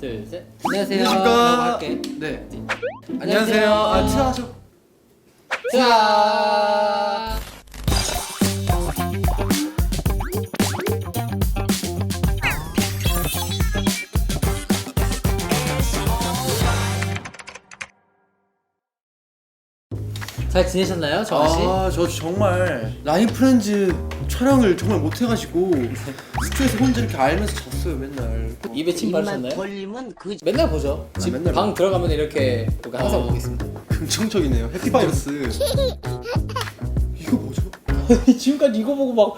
둘, 셋. 안녕하세요. 안녕하십니까. 라고 할게. 네. 안녕하세요. 아, 트하죠. 자. 잘 지내셨나요, 정아 씨? 아, 저 정말 라인 프렌즈 촬영을 정말 못 해가지고 숙소에서 혼자 이렇게 알면서 잤어요 맨날. 입에 침 바르셨나요? 걸리면 그 맨날 보죠. 집 맨날 방 들어가면 이렇게 항상 보고 있습니다. 긍정적이네요. 해피바이러스. 이거 뭐죠? 지금까지 이거 보고 막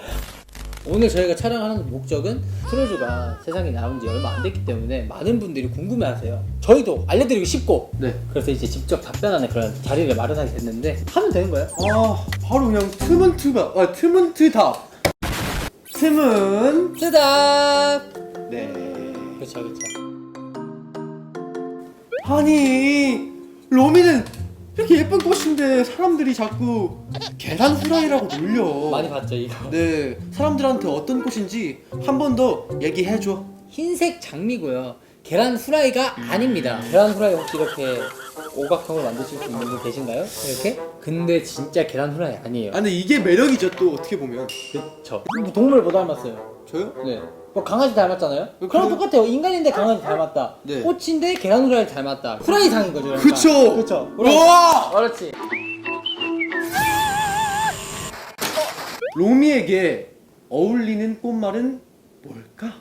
오늘 저희가 촬영하는 목적은 트로즈가 세상에 나온 지 얼마 안 됐기 때문에 많은 분들이 궁금해하세요. 저희도 알려드리기 쉽고 네. 그래서 이제 직접 답변하는 그런 자리를 마련하게 됐는데 하면 되는 거예요? 아, 바로 그냥 트문트답. 트문. 뜨다. 네. 그렇죠, 그렇죠. 아니, 로미는 이렇게 예쁜 꽃인데 사람들이 자꾸 계란 후라이라고 놀려. 많이 봤죠 이거. 네, 사람들한테 어떤 꽃인지 한 번 더 얘기해줘. 흰색 장미고요. 계란 후라이가 아닙니다. 계란 후라이 혹시 이렇게 오각형으로 만드실 수 있는 분 계신가요? 이렇게? 근데 진짜 계란 후라이 아니에요. 아, 근데 이게 매력이죠, 또 어떻게 보면. 그쵸. 동물 뭐 닮았어요? 저요? 네. 뭐 강아지 닮았잖아요? 그럼 그래요? 똑같아요. 인간인데 강아지 닮았다. 네. 꽃인데 계란 후라이 닮았다. 후라이상인 거죠. 그러니까. 그쵸. 그쵸. 우와! 그렇지. 로미에게 어울리는 꽃말은 뭘까?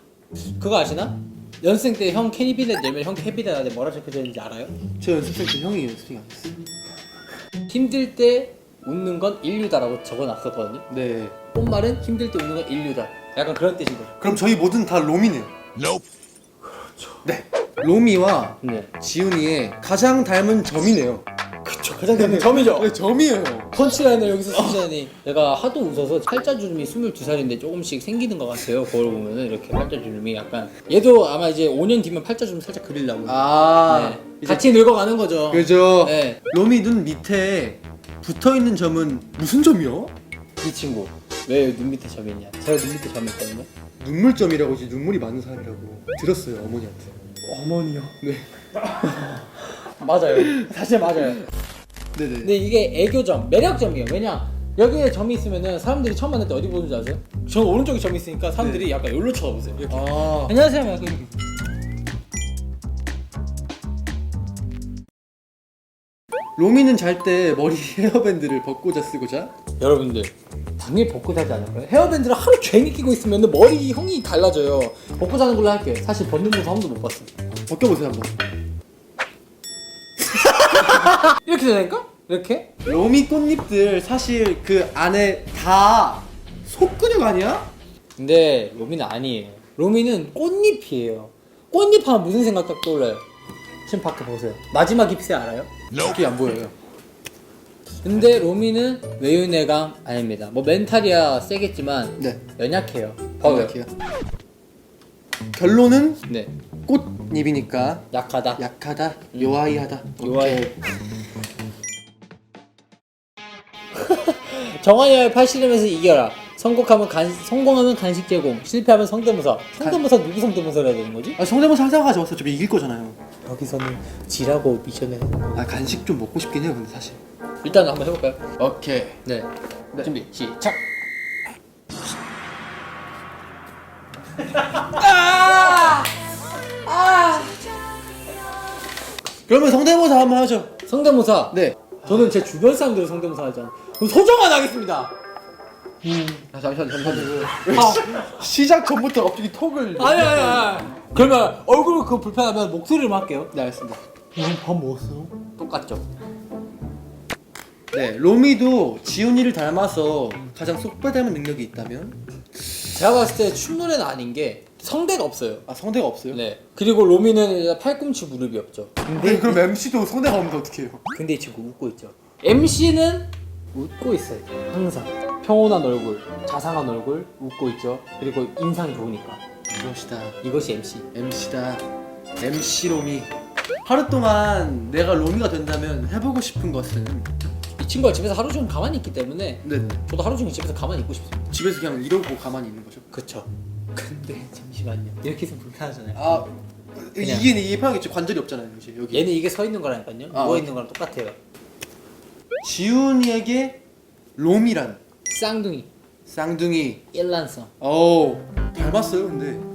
그거 아시나? 연습생 때 형 캐비넷 열면 형 캐비넷 안에 뭐라 적혀져 있는지 알아요? 저 연습생 때 형이 연습생 안 했어요. 힘들 때 웃는 건 인류다라고 적어놨었거든요. 네. 꽃말은 힘들 때 웃는 건 인류다. 약간 그런 뜻인 거죠. 그럼 저희 모든 다 로미네요. 그렇죠. 네. 로미와 네. 지훈이의 가장 닮은 점이네요. 그쵸. 가장 닮은 점이죠. 네, 점이에요. 펀치라인을 여기서 쓰시다니 내가 하도 웃어서 팔자주름이 22살인데 조금씩 생기는 것 같아요. 거울 보면은 이렇게 팔자주름이 약간 얘도 아마 이제 5년 뒤면 팔자주름 살짝 그리려고. 아, 네. 이제 같이 늙어가는 거죠. 그죠. 네. 로미 눈 밑에 붙어 있는 점은 무슨 점이요? 이 친구 왜 눈 밑에 점이 있냐? 제가 눈 밑에 점이 있거든요. 눈물점이라고 이제 눈물이 많은 사람이라고 들었어요, 어머니한테. 어머니요? 네. 맞아요. 사실 맞아요. 네네. 근데 이게 애교점, 매력점이에요. 왜냐? 여기에 점이 있으면은 사람들이 처음 만날 때 어디 보는 줄 아세요? 저는 오른쪽에 점이 있으니까 사람들이 약간 여기로 쳐다보세요. 이렇게. 아, 안녕하세요. 약간 이렇게. 로미는 잘 때 머리 헤어밴드를 벗고 쓰고 자? 여러분들 당연히 벗고 자지 않을까요? 헤어밴드를 하루 종일 끼고 있으면 머리 형이 달라져요. 벗고 자는 걸로 할게요. 사실 벗는 모습 한 번도 못 봤어요. 벗겨보세요 한번. 이렇게 되니까? 이렇게? 로미 꽃잎들 사실 그 안에 다 속근육 아니야? 근데 로미는 아니에요. 로미는 꽃잎이에요. 꽃잎 하면 무슨 생각 딱 떠올라요? 지금 밖에 보세요. 마지막 잎새 알아요? 그게 안 보여요. 근데 로미는 외유내강 아닙니다. 뭐 멘탈이야 세겠지만 네. 연약해요. 봐봐요. 이렇게요. 결론은 네, 꽃잎이니까 약하다. 약하다, 요아이하다. 요아이. 정한이와의 팔씨름에서 이겨라. 성공하면 간식 제공, 실패하면 성대모사. 성대모사 누구 성대모사를 해야 되는 거지? 아, 성대모사 하다가 저 어차피 이길 거잖아요. 여기서는 지라고 미션을 해야 되는 거야. 아, 간식 좀 먹고 싶긴 해요, 근데 사실. 일단 한번 해볼까요? 오케이. 네. 준비 시작. 그러면 성대모사 한번 하죠. 성대모사. 네. 저는 제 주변 사람들 성대모사 하지 않아요. 그럼 소정환 하겠습니다. 아, 잠시만요. 시작 전부터 갑자기 톡을. 아니. 그러면 얼굴 그거 불편하면 목소리로만 할게요. 네, 알겠습니다. 형 밥 먹었어요? 똑같죠. 네, 로미도 지훈이를 닮아서 가장 쏙 빼닮은 능력이 있다면? 제가 봤을 때 춤노래는 아닌 게 성대가 없어요. 아, 성대가 없어요? 네. 그리고 로미는 팔꿈치 무릎이 없죠. 네, 그럼 MC도 성대가 없는데 어떡해요? 근데 이 친구 웃고 있죠. MC는 웃고 있어요. 항상 평온한 얼굴, 자상한 얼굴, 웃고 있죠. 그리고 인상이 좋으니까. 이것이다. 이것이 MC. MC다. MC 로미. 하루 동안 내가 로미가 된다면 해보고 싶은 것은? 이 친구가 집에서 하루 종일 가만히 있기 때문에 네. 저도 하루 종일 집에서 가만히 있고 싶습니다. 집에서 그냥 이러고 가만히 있는 거죠. 그쵸. 근데 잠시만요. 이렇게 있으면 불편하잖아요. 아, 그냥. 이게 편하겠죠. 관절이 없잖아요 이제 여기. 얘는 이게 서 있는 거라니까요. 아, 누워 있는 거랑 똑같아요. 지훈이에게 롬이란 쌍둥이 쌍둥이. 일란성 오 닮았어요 근데.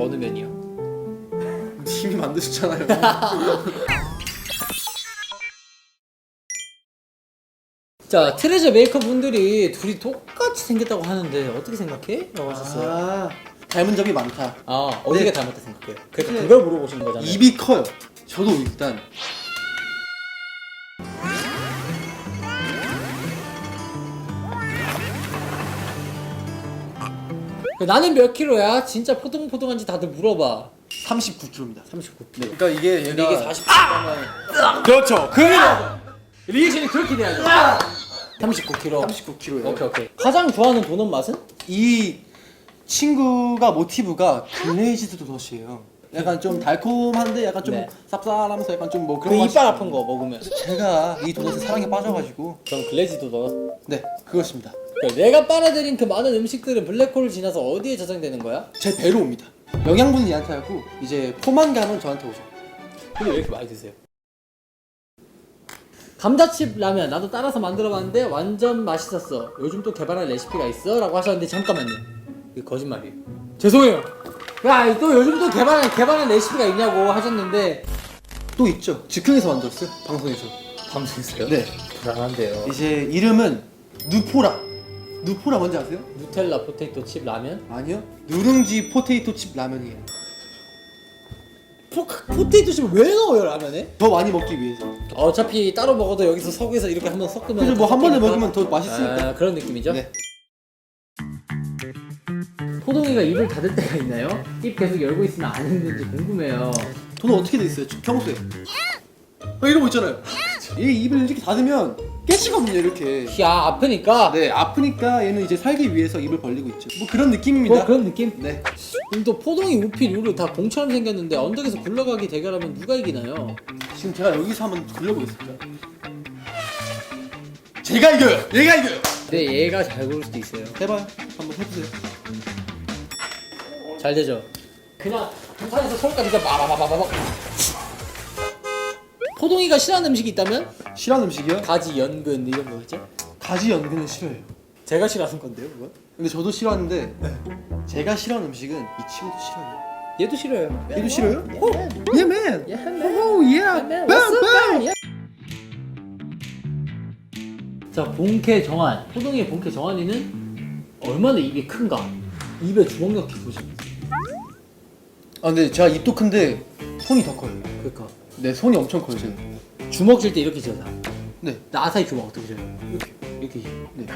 어느 면이요? 님이 만드셨잖아요. 자 트레저 메이커 분들이 둘이 똑같이 생겼다고 하는데 어떻게 생각해? 라고 하셨어요. 아 닮은 점이 많다. 아 어디가 네. 닮았다 생각해요? 그러니까 네. 그걸 물어보시는 거잖아요. 입이 커요. 저도 일단 나는 몇 킬로야? 진짜 포동포동한지 다들 물어봐. 39kg입니다. 39. 네. 그러니까 이게 근데 얘가 이게 40kg면 그렇죠. 그래야죠. 리액션이 그렇게 돼야죠. 39kg. 39kg예요. 오케이. 가장 좋아하는 도넛 맛은? 이 친구가 모티브가 글레이즈드 도넛이에요. 약간 좀 달콤한데 약간 좀 네. 쌉쌀하면서 약간 좀 뭐 그 그런 이빨 맛이- 아픈 거 먹으면. 제가 이 도넛에 사랑에 빠져가지고 그럼 글래지 도넛. 네 그것입니다. 그러니까 내가 빨아들인 그 많은 음식들은 블랙홀을 지나서 어디에 저장되는 거야? 제 배로 옵니다. 영양분은 얘한테 하고 이제 포만감은 저한테 오죠. 근데 왜 이렇게 많이 드세요? 감자칩 라면 나도 따라서 만들어봤는데 완전 맛있었어. 요즘 또 개발한 레시피가 있어? 라고 하셨는데 잠깐만요. 이게 거짓말이에요. 죄송해요. 야, 또 요즘 또 개발한 레시피가 있냐고 하셨는데 또 있죠. 즉흥에서 만들었어요. 방송에서. 방송에서요? 네. 불안한데요. 이제 이름은 누포라. 누포라 뭔지 아세요? 누텔라 포테이토 칩 라면? 아니요. 누룽지 포테이토 칩 라면이에요. 포테이토 칩을 왜 넣어요 라면에? 더 많이 먹기 위해서. 어차피 따로 먹어도 여기서 석에서 이렇게 한번 섞으면 그래서 뭐 한 번에 섞이니까. 먹으면 더 맛있으니까. 아, 그런 느낌이죠? 네. 포동이가 입을 닫을 때가 있나요? 입 계속 열고 있으면 안 힘든지 궁금해요. 돈은 어떻게 돼 있어요? 평소에. 이러고 있잖아요. 얘 입을 이렇게 닫으면 깨지거든요 이렇게. 야 아프니까. 네 아프니까 얘는 이제 살기 위해서 입을 벌리고 있죠. 뭐 그런 느낌입니다. 뭐 그런 느낌? 네. 그럼 또 포동이 우필 이후로 다 공처럼 생겼는데 언덕에서 굴러가기 대결하면 누가 이기나요? 지금 제가 여기서 한번 굴려보겠습니다. 제가 이겨요. 얘가 이겨요. 근데 얘가 잘 고를 수도 있어요. 해봐요. 한번 해보세요. 잘 되죠? 그냥 부산에서 서울까지 그냥 마바바바바. 포동이가 싫어하는 음식이 있다면? 싫어하는 음식이요? 가지, 연근 이런 거겠죠? 가지 연근은 싫어해요. 제가 싫어하는 건데요 그건? 근데 저도 싫어하는데 제가 싫어하는 음식은 이 친구도 싫어해요. 얘도 싫어요. 얘도 싫어요? 예. 예맨. Yeah, 오 예. man. What's up, man? Yeah. 자, 본캐 정한. 호동이의 본캐 정한이는 얼마나 입이 큰가? 입에 주먹 넣기 보시면. 아 근데 제가 입도 큰데 손이 더 커요. 그러니까 네 손이 엄청 커요 제가. 주먹 쥘 때 이렇게 쥐어서. 네. 나 아사히 주먹 어떻게 쥐어요? 이렇게. 네.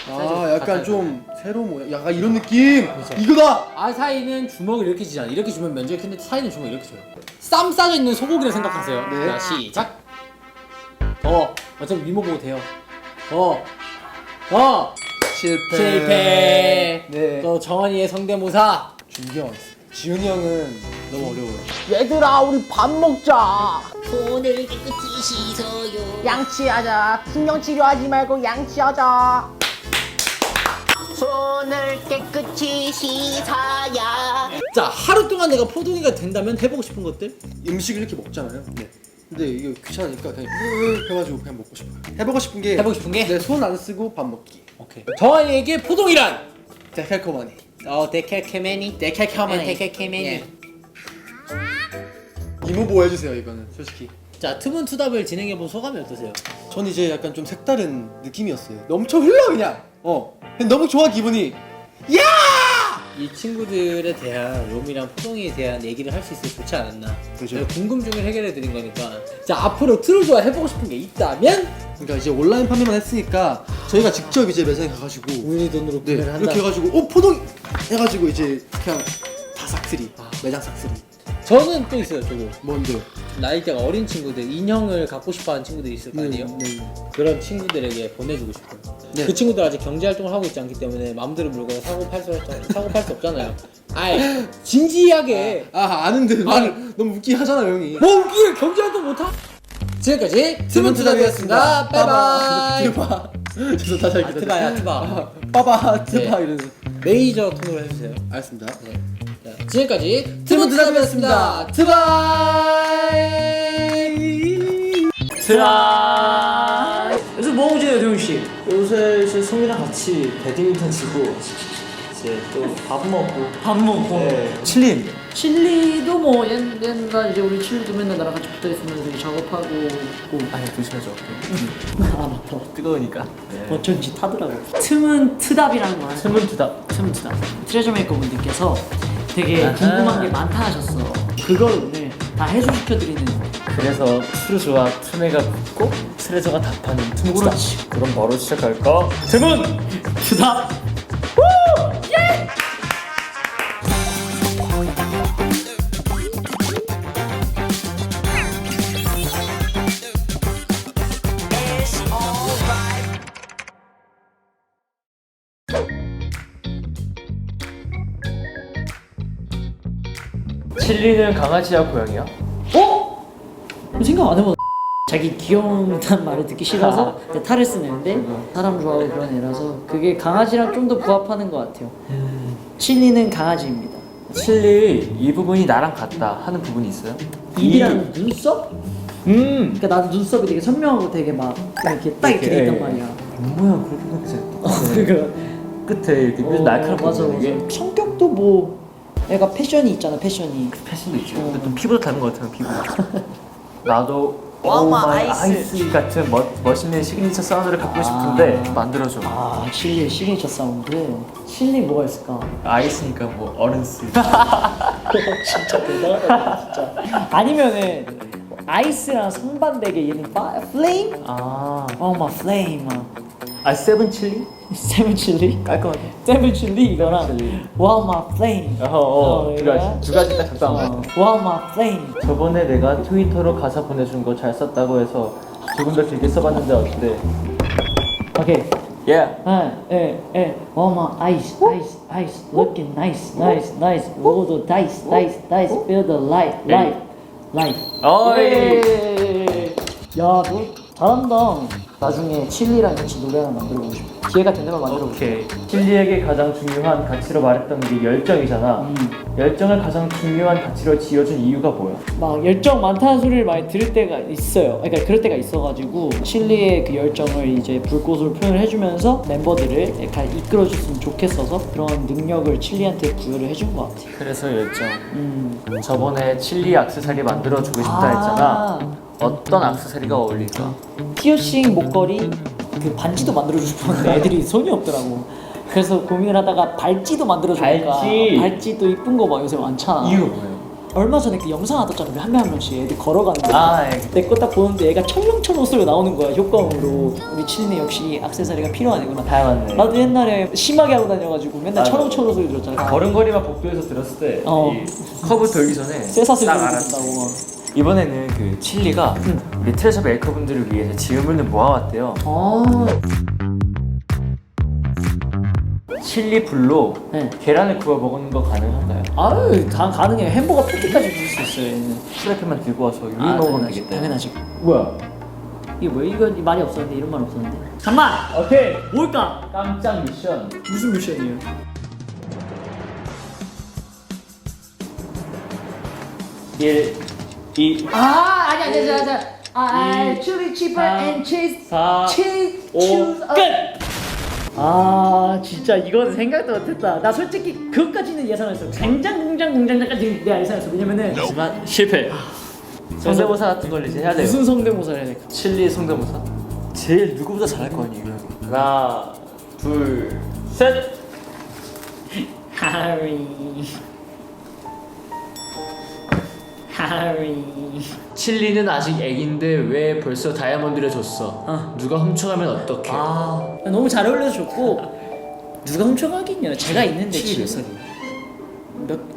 살짝 아 약간 가까이. 좀 새로 모양. 약간 이런 느낌. 그렇죠. 이거다. 아사히는 주먹을 이렇게 쥐잖아. 이렇게 쥐면 면적이 큰데 사이는 주먹을 이렇게 쥐어요. 쌈 싸져 있는 소고기를 생각하세요. 네. 자, 시작. 더. 어차피 미모 보고 돼요. 더. 실패. 네. 또 정한이의 성대모사. 준경. 지훈이 형은 너무 어려워요. 얘들아 우리 밥 먹자. 손을 깨끗이 씻어요. 양치하자. 풍경 치료하지 말고 양치하자. 손을 깨끗이 씻어야. 자 하루 동안 내가 포동이가 된다면 해보고 싶은 것들? 음식을 이렇게 먹잖아요. 네. 근데 이게 귀찮으니까 그냥 해가지고 그냥 먹고 싶어요. 해보고 싶은 게 해보고 싶은 게? 네, 손 안 쓰고 밥 먹기. 오케이. 정한이에게 포동이란? 데칼코마니. 데칼케메니. 데칼코마니. 데칼케메니. 예. 이모보 해주세요 이거는 솔직히. 자 투문투답을 진행해본 소감이 어떠세요? 전 이제 약간 좀 색다른 느낌이었어요. 엄청 흘러 그냥. 그냥 너무 좋아 기분이. 이 친구들에 대한 롬이랑 포동이에 대한 얘기를 할 수 있어서 좋지 않았나. 그죠. 제가 궁금증을 해결해드린 거니까. 자 앞으로 트루즈와 해보고 싶은 게 있다면 그러니까 이제 온라인 판매만 했으니까 저희가 직접 이제 매장에 가가지고 우리 돈으로 네 구매를 한다. 이렇게 해가지고 포동 해가지고 이제 그냥 다 싹쓸이 매장 싹쓸이. 저는 또 있어요. 저거 뭔데요? 나이대가 어린 친구들, 인형을 갖고 싶어하는 친구들이 있을 거 아니에요? 네. 그런 친구들에게 보내주고 싶어요. 네. 그 친구들 아직 경제 활동을 하고 있지 않기 때문에 마음대로 물건 사고 팔 수 없잖아요. 아이 진지하게. 아는데 말 너무 웃기 하잖아요 형이. 뭐 웃기게 경제 활동 못하? 지금까지 트문투답이었습니다. 바이바이. 트바. 죄송 다시 할게요. 트바야 트바. 빠바 트바 네. 이러면서. 메이저 톤으로 해주세요. 알겠습니다. 네. 자, 지금까지 트문 트답이었습니다. 트바이. 트라. 요즘 뭐 하고 지내요, 대웅씨? 요새 이제 성이랑 같이 배드민턴 치고 이제 또 밥 먹고. 밥 먹고. 네. 칠린. 칠리도 뭐 옛날 이제 우리 칠리도 맨날 나랑 같이 붙어 있으면서 이제 작업하고 있고. 아니 조심하죠. 아 맞다. 뜨거우니까. 네. 어쩐지 타더라고. 틈은 트답이라는 거. 트문 트답. 틈은 트답. 트레저 메이커 분들께서 되게 아하. 궁금한 게 많다 하셨어. 그걸 오늘 다 해소시켜드리는. 그래서 트루즈와 트메가 붙고 트레저가 답하는 트문 트답. 그렇지. 그럼 바로 시작할까? 트문 트답. 칠리는 강아지야 고양이야? 어? 생각 안 해봤. 자기 귀여운다는 말을 듣기 싫어서 탈을 쓰는데 사람 좋아하고 그런 애라서 그게 강아지랑 좀 더 부합하는 것 같아요. 칠리는 강아지입니다. 칠리 이 부분이 나랑 같다 하는 부분이 있어요? 입이랑 눈썹? 그러니까 나도 눈썹이 되게 선명하고 되게 막 이렇게 딱 이렇게 돼 있단 말이야. 뭐야 그렇게 생각해. 그러니까 끝에 이렇게 날카롭게 맞아 보이는 맞아. 게 성격도 뭐 애가 패션이 있잖아 패션이. 패션도 있지. 근데 또 피부도 다른 것 같아요 피부. 나도 와마 오마이 아이스. 아이스 같은 멋있는 시그니처 사운드를 갖고 싶은데 만들어줘. 아 칠리의 시그니처 사운드. 칠리 뭐가 있을까? 아이스니까 뭐 어른스. 진짜 대단하다 진짜. 아니면은 아이스랑 상반되게 얘는 플레임? 아, 어마 플레임. 아 세븐 칠리? 세븐 칠리? 깔끔하게. 세븐 칠리 이거랑 칠리. 와마 플레임. 두 가지 딱 적당한 거 같아. 와마 플레임. 저번에 내가 트위터로 가사 보내준 거 잘 썼다고 해서 조금 더 길게 써봤는데 어때? 오케이. Yeah. 와마 아이스 아이스 아이스 looking nice nice nice roll the dice dice dice feel the light light light. 어이. 야너 잘한다. 나중에 칠리랑 같이 노래 하나 만들어보고 싶어. 기회가 된다면 만들어볼게. 오케이. 칠리에게 가장 중요한 가치로 말했던 게 열정이잖아. 열정을 가장 중요한 가치로 지어준 이유가 뭐야? 막 열정 많다는 소리를 많이 들을 때가 있어요. 그러니까 그럴 때가 있어가지고 칠리의 그 열정을 이제 불꽃으로 표현을 해주면서 멤버들을 약간 이끌어줬으면 좋겠어서 그런 능력을 칠리한테 부여를 해준 것 같아. 그래서 열정. 저번에 칠리 액세서리 만들어주고 싶다 했잖아. 어떤 액세서리가 어울릴까? 피어싱 목걸이 그 반지도 만들어주고 싶었는데 애들이 손이 없더라고. 그래서 고민을 하다가 발찌도 만들어줄까. 발찌. 발찌도 이쁜 거 막 요새 많잖아. 이유가 뭐예요? 얼마 전에 그 영상 하나 떴잖아. 한 명 한 명씩 애들 걸어가는 거. 아, 예. 내 거 딱 보는데 얘가 청룡천호 소리가 나오는 거야 효과음으로. 우리 칠리는 역시 액세서리가 필요한 애구나. 다 맞네. 나도 옛날에 심하게 하고 다녀가지고 맨날 맞아. 청룡천호 소리 들었잖아. 걸음걸이만 복도에서 들었을 때 이 커브 돌기 전에 쇠사슬 딱 소리 알았지. 듣는다고. 이번에는 그 칠리가 우리 트레저 메이커 분들을 위해서 지음을 모아왔대요. 아, 칠리 불로 네. 계란을 구워 먹는 거 가능한가요? 아유 다 가능해. 햄버거 패티까지 부을 수 있어요 얘는. 프라이팬만 들고 와서 요리 아, 먹으면 당연하지, 되겠다. 당연하지. 뭐야? 이게 뭐야? 이거 말이 없었는데 이런 말 없었는데. 잠만. 오케이. 뭘까? 깜짝 미션. 무슨 미션이에요? 1, 2, 아 아니. 칠리 치퍼 앤 치즈 4, 치즈 5, 끝. 아 진짜 이건 생각도 못했다. 나 솔직히 그것까지는 예상했어. 생장 공장까지 내가 예상했어. 왜냐면은 하지만 실패. 성대모사 같은 걸 이제 해야 돼요. 무슨 성대모사를 해야 될까? 칠리 성대모사? 제일 누구보다 잘할 거 아니에요. 하나, 둘, 셋. 하리 칠리는 아직 애기인데 왜 벌써 다이아몬드를 줬어? 누가 훔쳐가면 어떡해? 아 너무 잘 어울려서 좋고 누가 훔쳐가겠냐. 제가 있는데 칠리 몇 지금. 살이에요?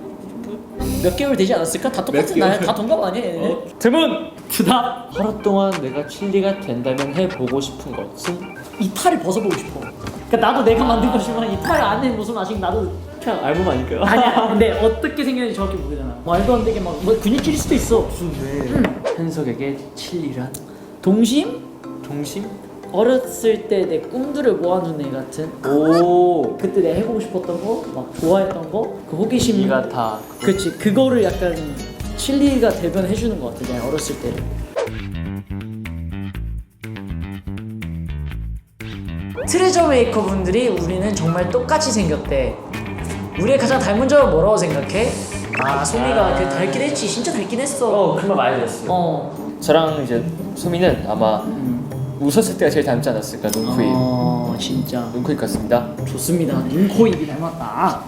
몇 개월 되지 않았을까? 다 똑같은 나이, 다 동갑 아니야 얘네? 드문! 드다. 하루 동안 내가 칠리가 된다면 해보고 싶은 것은? 이 팔을 벗어보고 싶어. 그러니까 나도 내가 만든 거지만 이 팔 안에 무슨 아직 나도 그냥 알몸 아닐까요? 아니야. 근데 어떻게 생겼는지 정확히 모르잖아. 말도 안 되게 막 뭐 근육질일 수도 있어. 현석에게 칠리란? 동심? 동심? 어렸을 때 내 꿈들을 모아둔 애 같은. 오. 그때 내가 해보고 싶었던 거, 막 좋아했던 거, 그 호기심. 이가 다. 그렇지. 그거를 약간 칠리가 대변해 주는 것 같아. 내가 어렸을 때. 트레저 메이커 분들이 우리는 정말 똑같이 생겼대. 우리의 가장 닮은 점은 뭐라고 생각해? 아, 소미가 그 닮긴 했지. 진짜 닮긴 했어. 그 말 많이 들었어요. 어. 저랑 이제 소미는 아마 웃었을 때가 제일 닮지 않았을까. 눈, 코, 입. 진짜. 눈, 코, 입 같습니다. 좋습니다. 눈, 코, 입이 닮았다.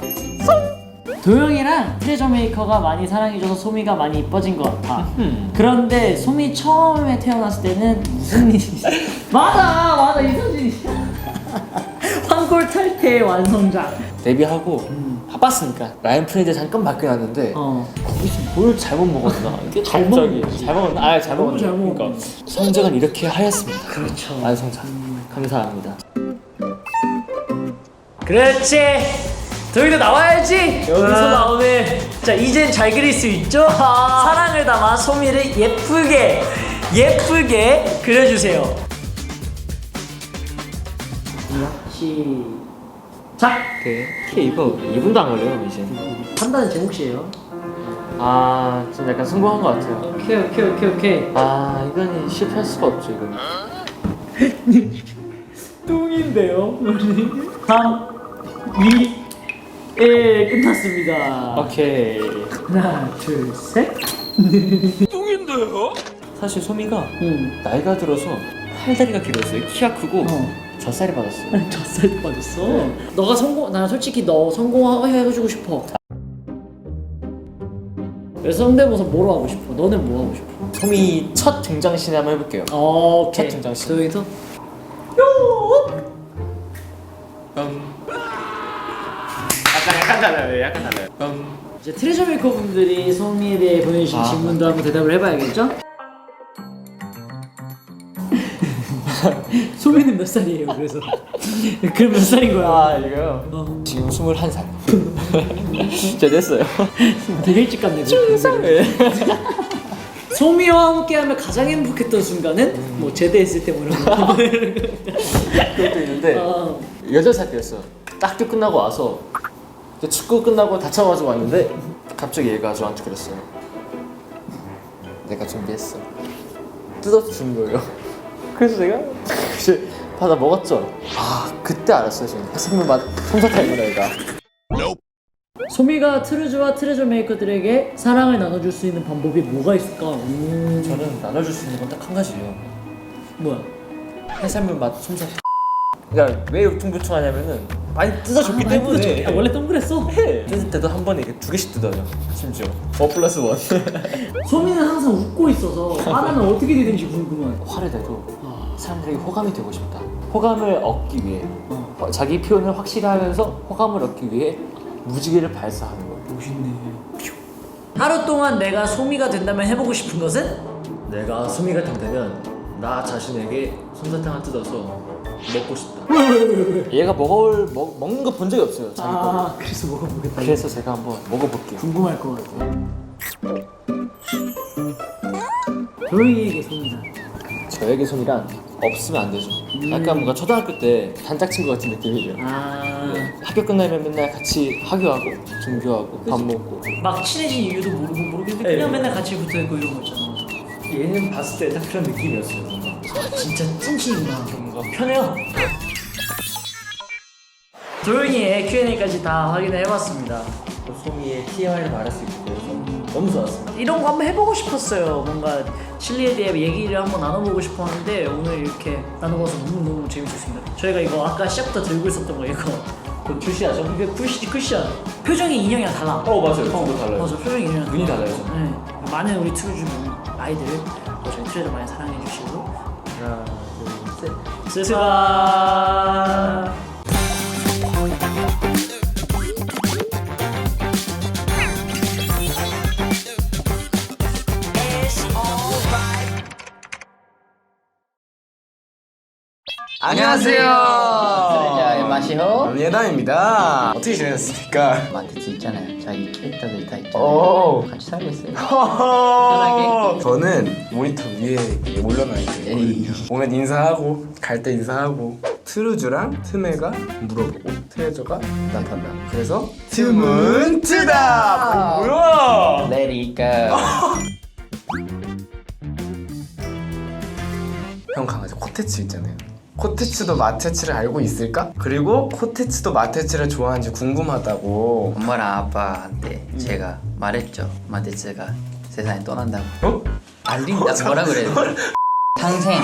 도영이랑 트레저 메이커가 많이 사랑해줘서 소미가 많이 이뻐진 것 같아. 그런데 소미 처음에 태어났을 때는 무슨 일이 맞아 이서진이야. 황골 탈퇴 완성작. 데뷔하고 바빴으니까 라인 프렌즈 잠깐 바뀌었는데 거기서 뭘 잘못 먹었나? 이게 잘 갑자기 먹었지. 잘 먹었나? 아, 잘 너무 먹었나? 잘 먹었네. 그러니까 성적은 이렇게 하였습니다. 그렇죠. 완성작. 감사합니다. 그렇지. 도영이도 나와야지. 여기서 나오네. 자, 이젠 잘 그릴 수 있죠? 사랑을 담아 소미를 예쁘게 그려주세요. 시작. 오케이. 이거 2분도 안 걸려요 이제. 판단은 제 몫이에요. 아, 좀 약간 성공한 것 같아요. 오케이. 아, 이건 실패할 수가 없죠 이건. 뚱인데요. 3, 2, 1 끝났습니다. 오케이. 하나, 둘, 셋. 사실 소미가 나이가 들어서 팔다리가 길었어요. 키가 크고 젖살이 받았어요. 젖살 빠졌어. 너가 난 솔직히 너 성공해주고 싶어. 그래서 성대모사 뭐로 하고 싶어? 너는 뭐 하고 싶어? 소미 첫 등장신에 한번 해볼게요. 오케이. 첫 등장신. 도영이서 약간 달라요. 약간 달라요. 이제 트레저 메이커 분들이 소미에 대해 보내주신 질문도 한번 대답을 해봐야겠죠? 소미는 몇 살이에요? 그래서 그럼 몇 살인 거야? 아, 이거요? 지금 21살. 제가 됐어요. 되게 일찍 갔네. 소미와 함께하며 가장 행복했던 순간은 뭐 제대했을 때 뭐 이런 거. 그것도 있는데 8살 때였어. 학교 끝나고 와서 이제 축구 끝나고 다쳐가지고 왔는데 갑자기 얘가 저한테 그랬어요. 내가 준비했어. 뜯어서 주는 거예요. 그래서 제가 이제 받아 먹었죠. 아, 그때 알았어요. 저는 해산물 맛 솜사탕이구나 얘가. 소미가 트루즈와 트레저 메이커들에게 사랑을 나눠줄 수 있는 방법이 뭐가 있을까? 저는 나눠줄 수 있는 건 딱 한 가지예요. 뭐야? 해산물 맛 솜사탕. 그러니까 왜 울퉁불퉁하냐면은 많이 뜯어줬기 때문에. 아, 원래 동그랬어? 뜯을 때도 한 번에 이렇게 2개씩 뜯어요. 심지어 5+1. 소미는 항상 웃고 있어서 화나면 어떻게 되는지 궁금한. 화를 내도 사람들에게 호감이 되고 싶다. 호감을 얻기 위해 자기 표현을 확실히 하면서 호감을 얻기 위해 무지개를 발사하는 거예요. 멋있네. 하루 동안 내가 소미가 된다면 해보고 싶은 것은? 내가 소미가 된다면 나 자신에게 솜사탕을 뜯어서 먹고 싶다. 얘가 먹는 거 본 적이 없어요. 자기 거. 그래서 먹어보겠다. 그래서 제가 한번 먹어볼게요. 궁금할 것 같아. 도영이에게 소미다. 저에게 소미란 없으면 안 되죠. 약간 뭔가 초등학교 때 단짝 친구 같은 느낌이죠. 학교 끝나면 맨날 같이 하교하고 등교하고 밥 먹고. 막 친해진 이유도 모르겠는데 그냥 맨날 같이 붙어있고 이런 거 있잖아. 얘는 봤을 때 딱 그런 느낌이었어요. 뭔가. 진짜 찐친이구나. 뭔가 편해요. 도영이의 Q&A까지 다 확인을 해봤습니다. 소미의 TMI를 말할 수 있고 그래서 너무 좋았습니다. 이런 거 한번 해보고 싶었어요. 뭔가 칠리에 대해 얘기를 한번 나눠보고 싶었는데 오늘 이렇게 나눠봐서 너무너무 재밌었습니다. 저희가 이거 아까 시작부터 들고 있었던 거 이거 그 출시하죠? 이게 쿠션 표정이 인형이랑 달라. 맞아요. 저도 달라요. 맞아, 표정이 인형이랑 눈이 달라. 달라요. 네. 많은 우리 트루즈 아이들 저희 트루즈 많이 사랑해 주시고 하나, 둘, 셋. 스스가 안녕하세요. 자, 마시호. 예담입니다. 어떻게 지내셨습니까? 마트츠 있잖아요. 자기 캐릭터들 다 있잖아요. 오. 같이 살고 있어요. 저는 모니터 위에 올려놔 있거든요. 오면 인사하고 갈 때 인사하고 트루즈랑 트메가 물어보고 트레저가 대답한다. 그래서 트문트답. 뭐야? Let it go. 형 강아지 코테츠 있잖아요. 코테츠도 마테츠를 알고 있을까? 그리고 코테츠도 마테츠를 좋아하는지 궁금하다고. 엄마랑 아빠한테 제가 말했죠. 마테츠가 세상에 떠난다고. 어? 알린다. 뭐라 그래야 돼? 상생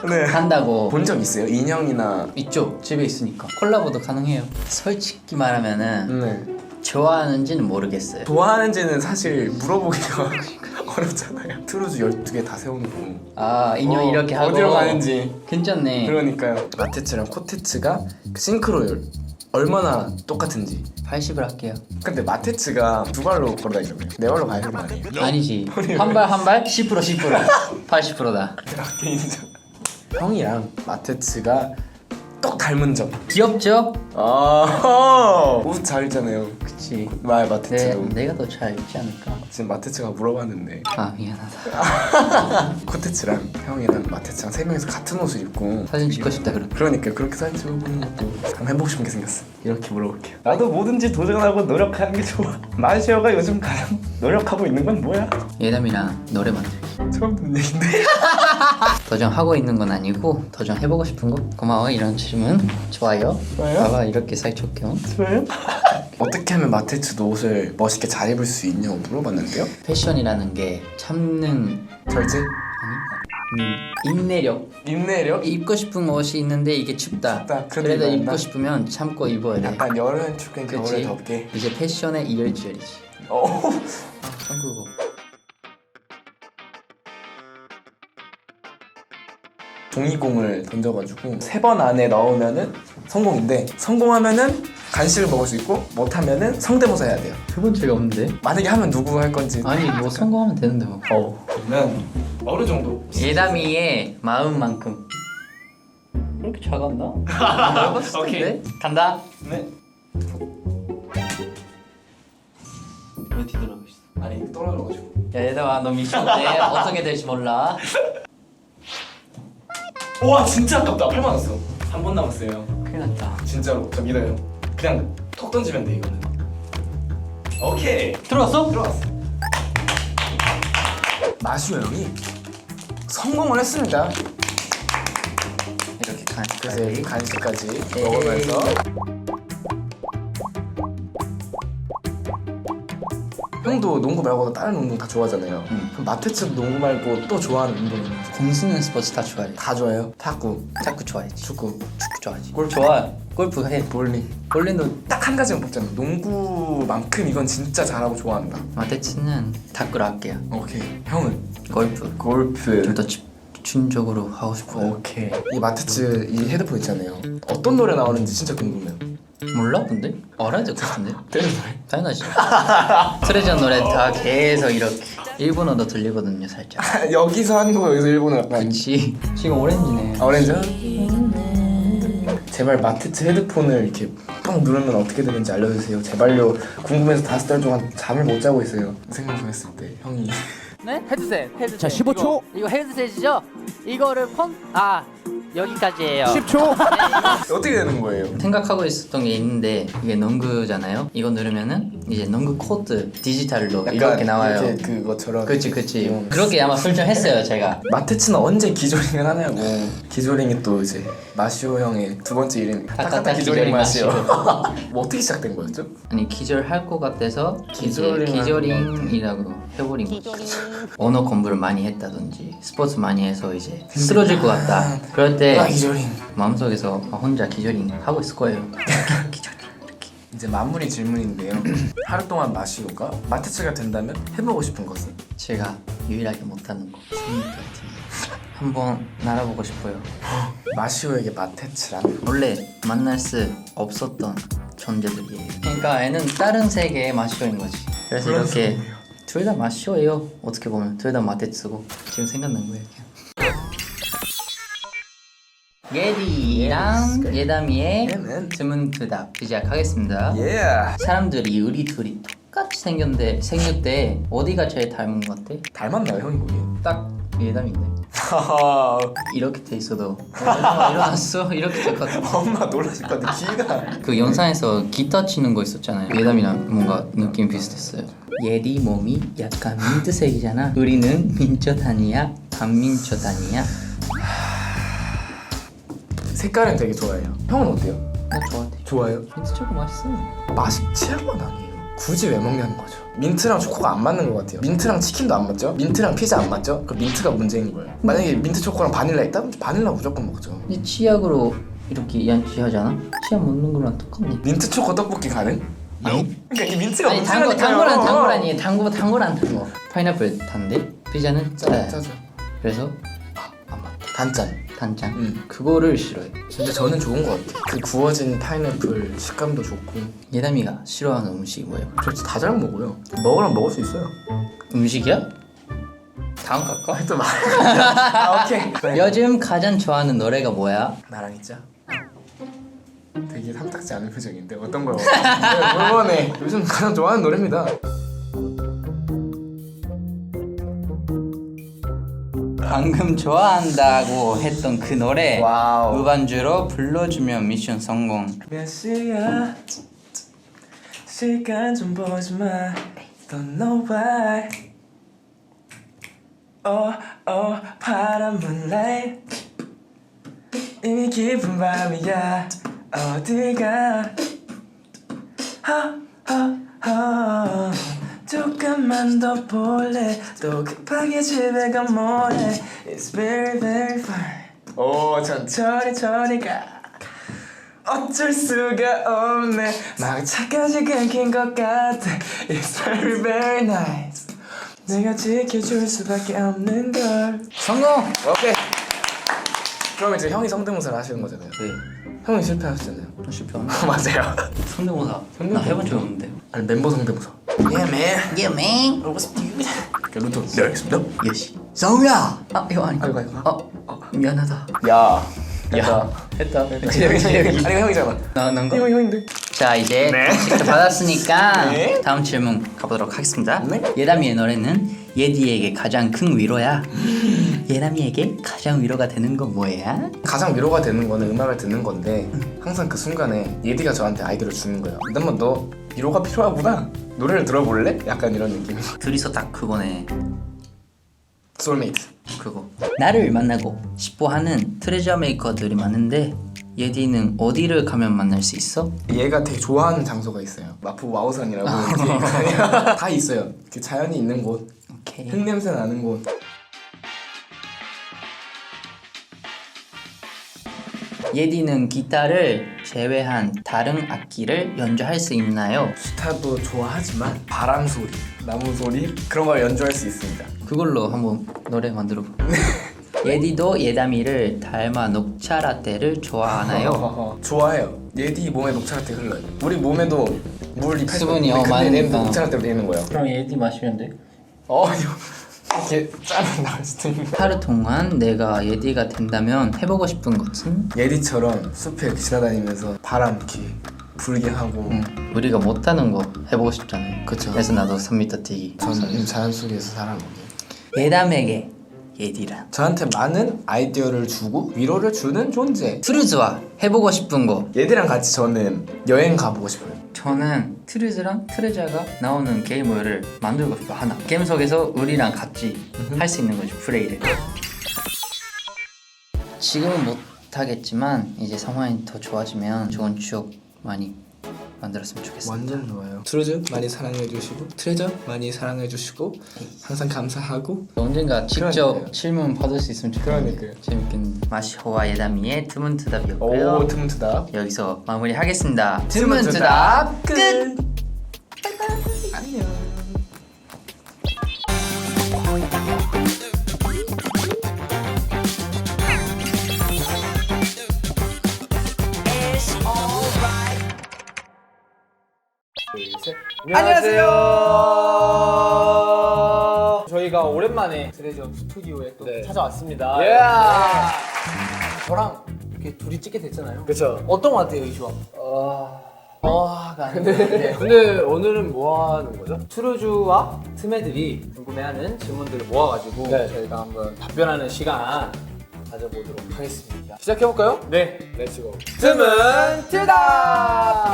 네. 한다고. 본 적 있어요? 인형이나. 있죠. 집에 있으니까. 콜라보도 가능해요. 솔직히 말하면은 네. 좋아하는지는 모르겠어요. 좋아하는지는 사실 물어보기가 어렵잖아요. 트루즈 12개 다 세워놓고 아 인형 이렇게 하고 어디로 가는지. 괜찮네. 그러니까요. 마테츠랑 코테츠가 싱크로율 얼마나 똑같은지. 80을 할게요. 근데 마테츠가 두 발로 걸어다니잖아요. 네 발로 가야 되는 거 아니에요? 아니지. 한 발 10%. 80%다. 인정. 형이랑 마테츠가 똑 닮은 점. 귀엽죠? 아, 옷 잘 입잖아요. 그치. 마테츠도. 내가 더 잘 입지 않을까? 지금 마테츠가 물어봤는데 아 미안하다. 코테츠랑 형이랑 마테츠랑 세 명이서 같은 옷을 입고 사진 찍고 싶다 그래. 그러니까 그렇게 사진 찍어보는 것도 한번 해보고 싶은 게 생겼어. 이렇게 물어볼게요. 나도 뭐든지 도전하고 노력하는 게 좋아. 마시오가 요즘 가장 노력하고 있는 건 뭐야? 예담이랑 노래 만들기. 처음 듣는 얘긴데. 도전하고 있는 건 아니고 도전해보고 싶은 거. 고마워 이런 질문. 좋아요. 봐봐 이렇게 사이좋게요. 좋아요? 어떻게 하면 마테츠도 옷을 멋있게 잘 입을 수 있냐고 물어봤는데요. 패션이라는 게 참는 절제? 인내력. 인내력? 입고 싶은 옷이 있는데 이게 춥다. 춥다. 그래도 그래도 입어야 입고 한다? 싶으면 참고 입어야 돼. 약간 여름 춥게 겨울에 그치? 덥게. 이제 패션의 이열치열이지. 어. 한국어. 종이공을 던져가지고 3번 안에 넣으면은 성공인데 성공하면은 간식을 먹을 수 있고 못하면은 성대모사 해야 돼요. 해본 적이 없는데? 만약에 하면 누구 할 건지. 아니 뭐 성공하면 되는데 뭐. 그러면 어느 정도? 예담이의 마음만큼. 그렇게 작았나? 넓었을 텐데? 간다. 네. 왜 뒤돌아가고 있어? 아니 떨어져가지고. 야 예담아 너 미쳤대. 어떻게 될지 몰라. 와 진짜 아깝다. 8만 원어. 한 번 남았어요. 큰일 났다. 진짜로 저 믿어요. 그냥 톡 던지면 돼 이거는. 오케이. 들어왔어? 들어왔어. 마시오 형이 성공을 했습니다. 이렇게 그래서 간식까지. 간식까지 에이. 먹으면서 형도 농구 말고도 다른 운동 다 좋아하잖아요. 그럼 마테츠 농구 말고 또 좋아하는 운동은 공쓰는 스포츠 다 좋아해. 다 좋아해요? 탁구, 탁구 좋아해지. 축구, 축구 좋아하지. 골프 좋아. 골프 해. 볼링. 볼링도 딱 한 가지만 뽑자면 농구만큼 이건 진짜 잘하고 좋아한다. 마테츠는 탁구를 할게요. 오케이. 형은 골프. 골프. 좀 더 집중적으로 하고 싶어요. 오케이. 이 마테츠 이 헤드폰 있잖아요. 어떤 노래 나오는지 진짜 궁금해요. 몰라 근데? 알아야 될 것 같은데? 때는 노래? 당연하지. 트레저 노래 다 계속 이렇게 일본어도 들리거든요 살짝. 여기서 한국어, 여기서 일본어 약간. 그렇지. 지금 오렌지네. 오렌지? 제발 마테츠 헤드폰을 이렇게 뻥 누르면 어떻게 되는지 알려주세요. 제발요. 궁금해서 5달 동안 잠을 못 자고 있어요. 생방송했을 때 형이 네? 헤드셋. 자, 15초. 이거 헤드셋이죠? 이거를 여기까지예요. 10초. 어떻게 되는 거예요? 생각하고 있었던 게 있는데 이게 농구잖아요. 이거 누르면은 이제 농구 코드 디지털로 이렇게 나와요. 이렇게 그것처럼. 그치. 그렇게 아마 설정했어요 제가. 마테츠는 언제 기조링을 하냐고. 기조링이 또 이제 마시오 형의 두 번째 이름 타카타 기조링 마시오. 뭐 어떻게 시작된 거였죠? 아니 기절할 것 같아서 이제 기절링을 기절링이라고 해버린 거죠. 언어 공부를 많이 했다든지 스포츠 많이 해서 이제 쓰러질 것 같다. 그럴 때 기조링. 마음속에서 혼자 기절링 하고 있을 거예요. 이제 마무리 질문인데요. 하루 동안 마시오가 마테츠가 된다면 해보고 싶은 것은? 제가 유일하게 못하는 거 스니커 한번 날아보고 싶어요. 마시오에게 마테츠란? 원래 만날 수 없었던 존재들이에요. 그러니까 얘는 다른 세계의 마시오인 거지. 그래서 그런 이렇게 소리예요. 둘 다 마시오예요. 어떻게 보면 둘 다 마테츠고 지금 생각난 거예요. 그냥. 예디랑 예담이의 얘는 드문드답 시작하겠습니다. 예. 사람들이 우리 둘이 똑같이 생겼을 때 어디가 제일 닮은 것 같아? 닮았나요 형이 보기엔? 딱 예담인데. 이렇게 돼 있어도 일어났어 이렇게 됐거든. 엄마 놀라실 것 같아. 귀가. 그 영상에서 기타 치는 거 있었잖아요. 예담이랑 뭔가 느낌 비슷했어요. 예디 몸이 약간 민트색이잖아. 우리는 민초단이야, 반민초단이야. 색깔은 되게 좋아해요. 형은 어때요? 나 좋아해. 좋아해요? 민트 초코 맛있어. 맛이 취향은 아니에요. 굳이 왜 먹냐는 거죠. 민트랑 초코가 안 맞는 것 같아요. 민트랑 치킨도 안 맞죠? 민트랑 피자 안 맞죠? 그 민트가 문제인 거예요. 만약에 민트 초코랑 바닐라 있다? 그럼 바닐라 무조건 먹죠. 근데 치약으로 이렇게 양치하잖아? 치약 먹는 거랑 똑같네. 민트 초코 떡볶이 가능? 아니? 그러니까 이 민트가 아니 문제라니까요. 당구란 아니에요. 당구란 당구. 파인애플 단데 피자는 짜. 짜죠. 그래서 안 맞다. 단짠. 단짠. 그거를 싫어해. 근데 저는 좋은 것 같아요. 그 구워진 파인애플 식감도 좋고. 예담이가 싫어하는 음식이 뭐예요? 저 진짜 다 잘 먹어요. 먹으라면 먹을 수 있어요. 음식이야? 다음 갈까? 또 말. 아, 오케이. 요즘 가장 좋아하는 노래가 뭐야? 나랑 있자. 되게 탐탁지 않은 표정인데 어떤 걸 원해? 요즘 가장 좋아하는 노래입니다. 방금 좋아한다고 했던 그 노래 와우. 무반주로 불러주면 미션 성공. 몇 시야? 시간 좀 보지 마. Don't know why. 파란 moonlight. 이미 깊은 밤이야. 어디가? 조금만 더 볼래. 또 급하게 집에 가 뭐래. It's very very fine. 오 천천히 가. 어쩔 수가 없네. 막 차까지 끊긴 것 같아. It's very very nice. 내가 지켜줄 수밖에 없는 걸. 성공! 오케이. 그럼 이제 형이 성대모사를 하시는 거잖아요. 네. 형이 실패하셨잖아요. 실패한 맞아요. 성대모사 나 해본 적 없는데. 아니 멤버 성대모사. Yeah man. Yeah man. What's up dude? 루토. 네 알겠습니다. 예시. 성우야. 아 이거 아니. 아이고. 미안하다. 야. 했다. 아니 형이잖아. 난가? 형인데. 자 이제 네. 공식도 받았으니까 네. 다음 질문 가보도록 하겠습니다. 네. 예담이의 노래는 예디에게 가장 큰 위로야. 예담이에게 가장 위로가 되는 건 뭐야? 가장 위로가 되는 거는 음악을 듣는 건데 항상 그 순간에 예디가 저한테 아이디어를 주는 거예요. 그러면 너 위로가 필요하구나. 노래를 들어볼래? 약간 이런 느낌. 둘이서 딱 그거네. 소울메이트. 그거. 나를 만나고 싶어 하는 트레저 메이커들이 많은데 예디는 어디를 가면 만날 수 있어? 얘가 되게 좋아하는 장소가 있어요. 마포 와우산이라고 다 있어요. 이렇게 자연이 있는 곳, 오케이. 흙냄새 나는 곳. 예디는 기타를 제외한 다른 악기를 연주할 수 있나요? 기타도 좋아하지만 바람 소리, 나무 소리 그런 걸 연주할 수 있습니다. 그걸로 한번 노래 만들어 봐. 예디도 예담이를 닮아 녹차 라떼를 좋아하나요? 좋아해요. 예디 몸에 녹차라떼 흘러요. 우리 몸에도 물이 수분이 80%인데 많으니까. 얘도 녹차라떼로 되는 거예요. 그럼 예디 마시면 돼? 이렇게 짜면 나올 수도 있는. 하루 동안 내가 예디가 된다면 해보고 싶은 것은? 예디처럼 숲에 이렇게 지나다니면서 바람 이렇게 불게 하고. 우리가 못하는 거 해보고 싶잖아요. 그쵸. 그래서 나도 3m 뛰기. 저는 자연 속에서 살아보기. 예담에게 예디란 저한테 많은 아이디어를 주고 위로를 주는 존재. 트루즈와 해보고 싶은 거. 얘들이랑 같이 저는 여행 가보고 싶어요. 저는 트루즈랑 트레저가 나오는 게임을 만들고 싶어. 하나 게임 속에서 우리랑 같이 할 수 있는 거죠. 플레이를. 지금은 못하겠지만 이제 상황이 더 좋아지면 좋은 추억 많이 만들었으면 좋겠어요. 완전 좋아요. 트루즈 많이 사랑해주시고 트레저 많이 사랑해주시고 항상 감사하고. 언젠가 직접 그러니까요. 질문 받을 수 있으면 좋겠네요. 그러니까요. 재밌겠네. 마시호와 예담이의 트문트답이었고요. 오 트문트다. 여기서 마무리하겠습니다. 트문트답 끝! 안녕. 안녕하세요. 저희가 오랜만에 트레저 스튜디오에 또 찾아왔습니다. 저랑 이렇게 둘이 찍게 됐잖아요. 그쵸. 어떤 것 같아요, 이 조합? 가 아닌데. 근데 오늘은 뭐 하는 거죠? 트루즈와 트매들이 좀 궁금해하는 질문들을 모아가지고 저희가 한번 답변하는 시간 가져보도록 하겠습니다. 시작해볼까요? 네. 렛츠고. 틈은 트다.